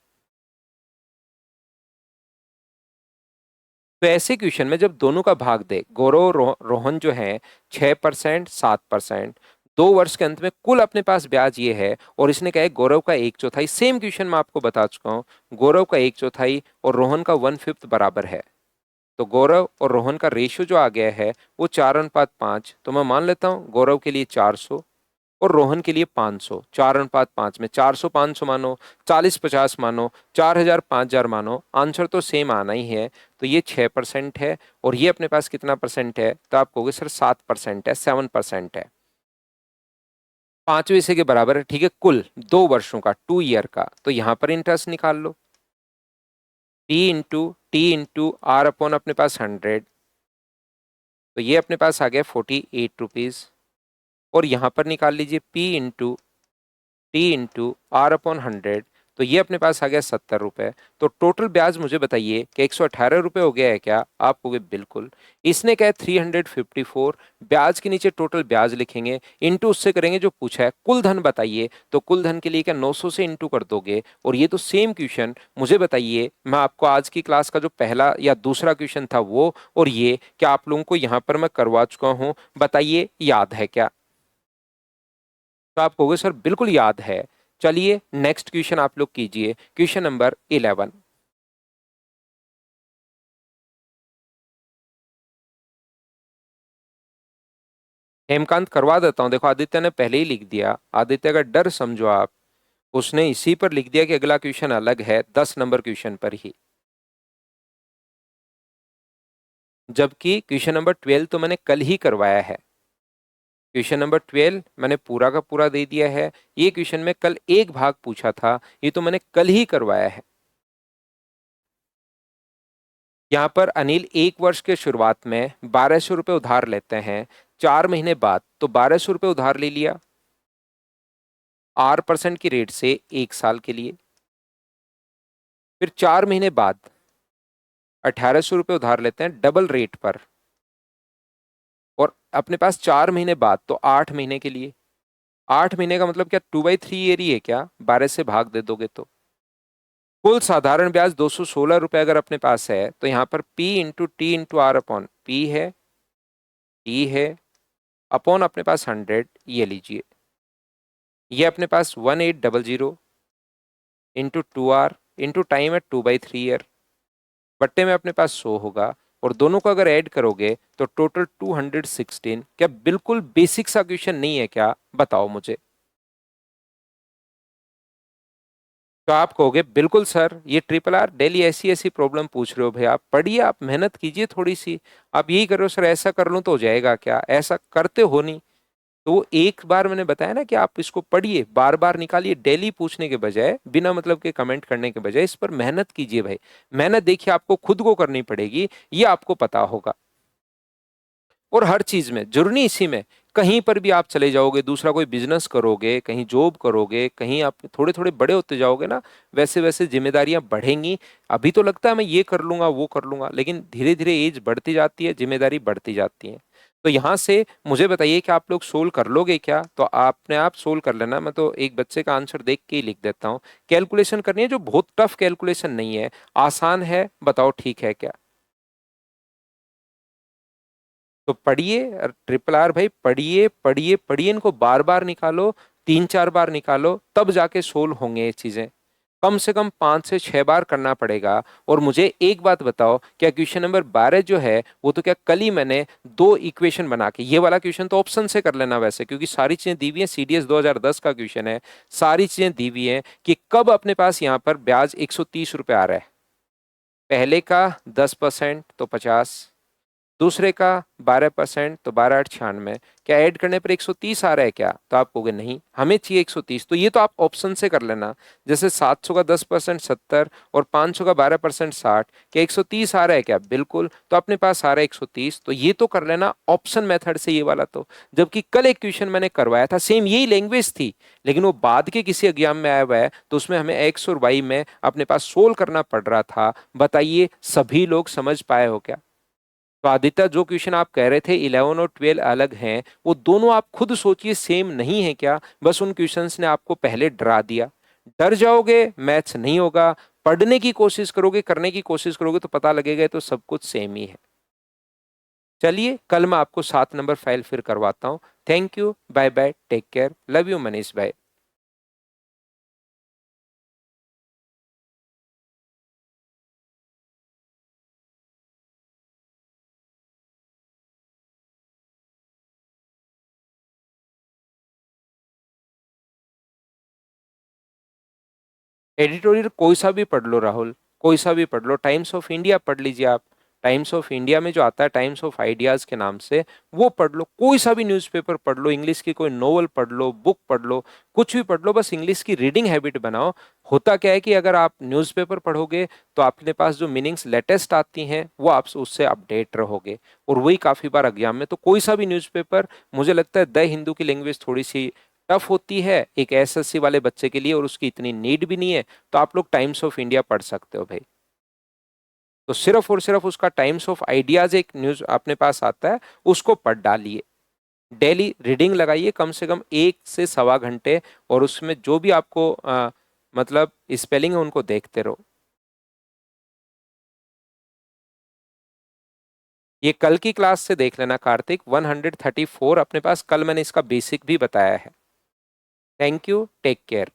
तो ऐसे क्वेश्चन में जब दोनों का भाग दे, गौरव और रोहन जो है 6%, 7%, 2 वर्ष के अंत में कुल अपने पास ब्याज ये है, और इसने कहा है गौरव का 1/4। सेम क्वेश्चन मैं आपको बता चुका हूँ, गौरव का 1/4 और रोहन का 1/5 बराबर है। तो गौरव और रोहन का रेशियो जो आ गया है वो 4:5। तो मैं मान लेता हूँ गौरव के लिए 400 और रोहन के लिए 500। 4:5 में 400 500 मानो, 40 50 मानो, 4000 5000 मानो, आंसर तो सेम आना ही है। तो ये 6% है, और ये अपने पास कितना परसेंट है? तो आप कहोगे सर 7% है, 7% है। 5 पैसे के बराबर है, ठीक है। कुल 2 वर्षों का, 2 ईयर का, तो यहां पर इंटरेस्ट निकाल लो। टी इंटू आर अपॉन अपने पास 100, तो ये अपने पास आ गया 48 रुपीज। और यहां पर निकाल लीजिए P इंटू आर अपॉन 100, तो ये अपने पास आ गया 70 रुपए। तो टोटल ब्याज मुझे बताइए कि 118 रुपए हो गया है क्या? आप कहोगे बिल्कुल। इसने क्या है 354, ब्याज के नीचे टोटल ब्याज लिखेंगे, इंटू उससे करेंगे जो पूछा है कुल धन बताइए। तो कुल धन के लिए क्या 900 से इंटू कर दोगे? और ये तो सेम क्वेश्चन मुझे बताइए, मैं आपको आज की क्लास का जो पहला या दूसरा क्वेश्चन था वो, और ये क्या आप लोगों को यहाँ पर मैं करवा चुका हूँ, बताइए याद है क्या? तो आप कहोगे सर बिल्कुल याद है। चलिए नेक्स्ट क्वेश्चन आप लोग कीजिए, क्वेश्चन नंबर 11। हेमकांत करवा देता हूं। देखो आदित्य ने पहले ही लिख दिया, आदित्य का डर समझो आप, उसने इसी पर लिख दिया कि अगला क्वेश्चन अलग है, 10 नंबर क्वेश्चन पर ही। जबकि क्वेश्चन नंबर 12 तो मैंने कल ही करवाया है। क्वेश्चन नंबर 12 मैंने पूरा का पूरा दे दिया है। ये क्वेश्चन में कल एक भाग पूछा था, ये तो मैंने कल ही करवाया है। यहाँ पर अनिल 1 वर्ष के शुरुआत में 1200 रुपये उधार लेते हैं, 4 महीने बाद तो 1200 रुपये उधार ले लिया 8% की रेट से 1 साल के लिए। फिर 4 महीने बाद 1800 रुपये उधार लेते हैं डबल रेट पर, और अपने पास 4 महीने बाद तो 8 महीने के लिए। 8 महीने का मतलब क्या 2/3 ईयर ही है क्या? 12 से भाग दे दोगे तो कुल साधारण ब्याज 216 रुपये अगर अपने पास है, तो यहाँ पर P into T into R upon P है, T है, अपॉन अपने पास 100, ये लीजिए। ये अपने पास 1800 इंटू 2R इंटू टाइम है 2/3 ईयर, बट्टे में अपने पास 100 होगा, और दोनों को अगर ऐड करोगे तो टोटल 216। क्या बिल्कुल बेसिक सा क्वेश्चन नहीं है क्या? बताओ मुझे। तो आप कहोगे बिल्कुल सर, ये ट्रिपल आर डेली ऐसी ऐसी प्रॉब्लम पूछ रहे हो भाई, आप पढ़िए, आप मेहनत कीजिए थोड़ी सी। आप यही करो सर ऐसा कर लूं तो हो जाएगा क्या? ऐसा करते हो नहीं। तो वो एक बार मैंने बताया ना कि आप इसको पढ़िए, बार बार निकालिए, डेली पूछने के बजाय, बिना मतलब के कमेंट करने के बजाय इस पर मेहनत कीजिए भाई। मेहनत देखिए आपको खुद को करनी पड़ेगी, ये आपको पता होगा। और हर चीज में, जरूरी नहीं इसी में, कहीं पर भी आप चले जाओगे, दूसरा कोई बिजनेस करोगे, कहीं जॉब करोगे, कहीं आप थोड़े थोड़े बड़े होते जाओगे ना, वैसे वैसे जिम्मेदारियां बढ़ेंगी। अभी तो लगता है मैं ये कर लूंगा वो कर लूंगा, लेकिन धीरे धीरे एज बढ़ती जाती है, जिम्मेदारी बढ़ती जाती है। तो यहां से मुझे बताइए कि आप लोग सोल्व कर लोगे क्या? तो आपने आप सोल्व कर लेना, मैं तो एक बच्चे का आंसर देख के ही लिख देता हूँ। कैलकुलेशन करनी है जो बहुत टफ कैलकुलेशन नहीं है, आसान है, बताओ ठीक है क्या? तो पढ़िए, ट्रिपल आर भाई, पढ़िए पढ़िए पढ़िए, इनको बार बार निकालो, 3-4 बार निकालो, तब जाके सोल्व होंगे ये चीजें। कम से कम 5 से 6 बार करना पड़ेगा। और मुझे एक बात बताओ, क्या क्वेश्चन नंबर 12 जो है वो तो क्या कल ही मैंने दो इक्वेशन बना के, ये वाला क्वेश्चन तो ऑप्शन से कर लेना वैसे, क्योंकि सारी चीजें दी हुई हैं, सीडीएस 2010 का क्वेश्चन है, सारी चीजें दी हुई हैं कि कब अपने पास यहाँ पर ब्याज 130 रुपये आ रहा है। पहले का 10% तो 50, दूसरे का 12% तो 12×8 = 96। क्या ऐड करने पर 130 आ रहा है क्या? तो आप कहोगे नहीं, हमें चाहिए 130। तो ये तो आप ऑप्शन से कर लेना, जैसे 700 का 10% 70 और 500 का 12% 60। क्या 130 आ रहा है क्या? बिल्कुल, तो अपने पास आ रहा है 130। तो ये तो कर लेना ऑप्शन मेथड से, ये वाला तो। जबकि कल एक क्वेश्चन मैंने करवाया था, सेम यही लैंग्वेज थी, लेकिन वो बाद के किसी एग्जाम में आया हुआ है, तो उसमें हमें एक्स और वाई में अपने पास सोल्व करना पड़ रहा था। बताइए सभी लोग समझ पाए हो क्या? तो आदित्य, जो क्वेश्चन आप कह रहे थे 11 और 12 अलग हैं, वो दोनों आप खुद सोचिए सेम नहीं है क्या? बस उन क्वेश्चंस ने आपको पहले डरा दिया। डर जाओगे, मैथ्स नहीं होगा। पढ़ने की कोशिश करोगे, करने की कोशिश करोगे, तो पता लगेगा ये तो सब कुछ सेम ही है। चलिए, कल मैं आपको 7 नंबर फाइल फिर करवाता हूँ। Thank you, bye bye, take care, love you Manish भाई। एडिटोरियल कोई सा भी पढ़ लो राहुल, कोई सा भी पढ़ लो। टाइम्स ऑफ इंडिया पढ़ लीजिए आप, टाइम्स ऑफ इंडिया में जो आता है टाइम्स ऑफ आइडियाज के नाम से, वो पढ़ लो। कोई सा भी न्यूज़पेपर पढ़ लो, इंग्लिश की कोई नोवेल पढ़ लो, बुक पढ़ लो, कुछ भी पढ़ लो, बस इंग्लिश की रीडिंग हैबिट बनाओ। होता क्या है कि अगर आप न्यूज़पेपर पढ़ोगे तो आपके पास जो मीनिंग्स लेटेस्ट आती हैं वो आप उससे अपडेट रहोगे, और वही काफी बार एग्जाम में। तो कोई सा भी न्यूज़पेपर, मुझे लगता है द हिंदू की लैंग्वेज थोड़ी सी टफ होती है एक एसएससी वाले बच्चे के लिए, और उसकी इतनी नीड भी नहीं है। तो आप लोग टाइम्स ऑफ इंडिया पढ़ सकते हो भाई। तो सिर्फ और सिर्फ उसका टाइम्स ऑफ आइडियाज एक न्यूज अपने पास आता है, उसको पढ़ डालिए। डेली रीडिंग लगाइए कम से कम 1 से 1.25 घंटे, और उसमें जो भी आपको मतलब स्पेलिंग है उनको देखते रहो। ये कल की क्लास से देख लेना कार्तिक, 134 अपने पास कल मैंने इसका बेसिक भी बताया है। Thank you, take care.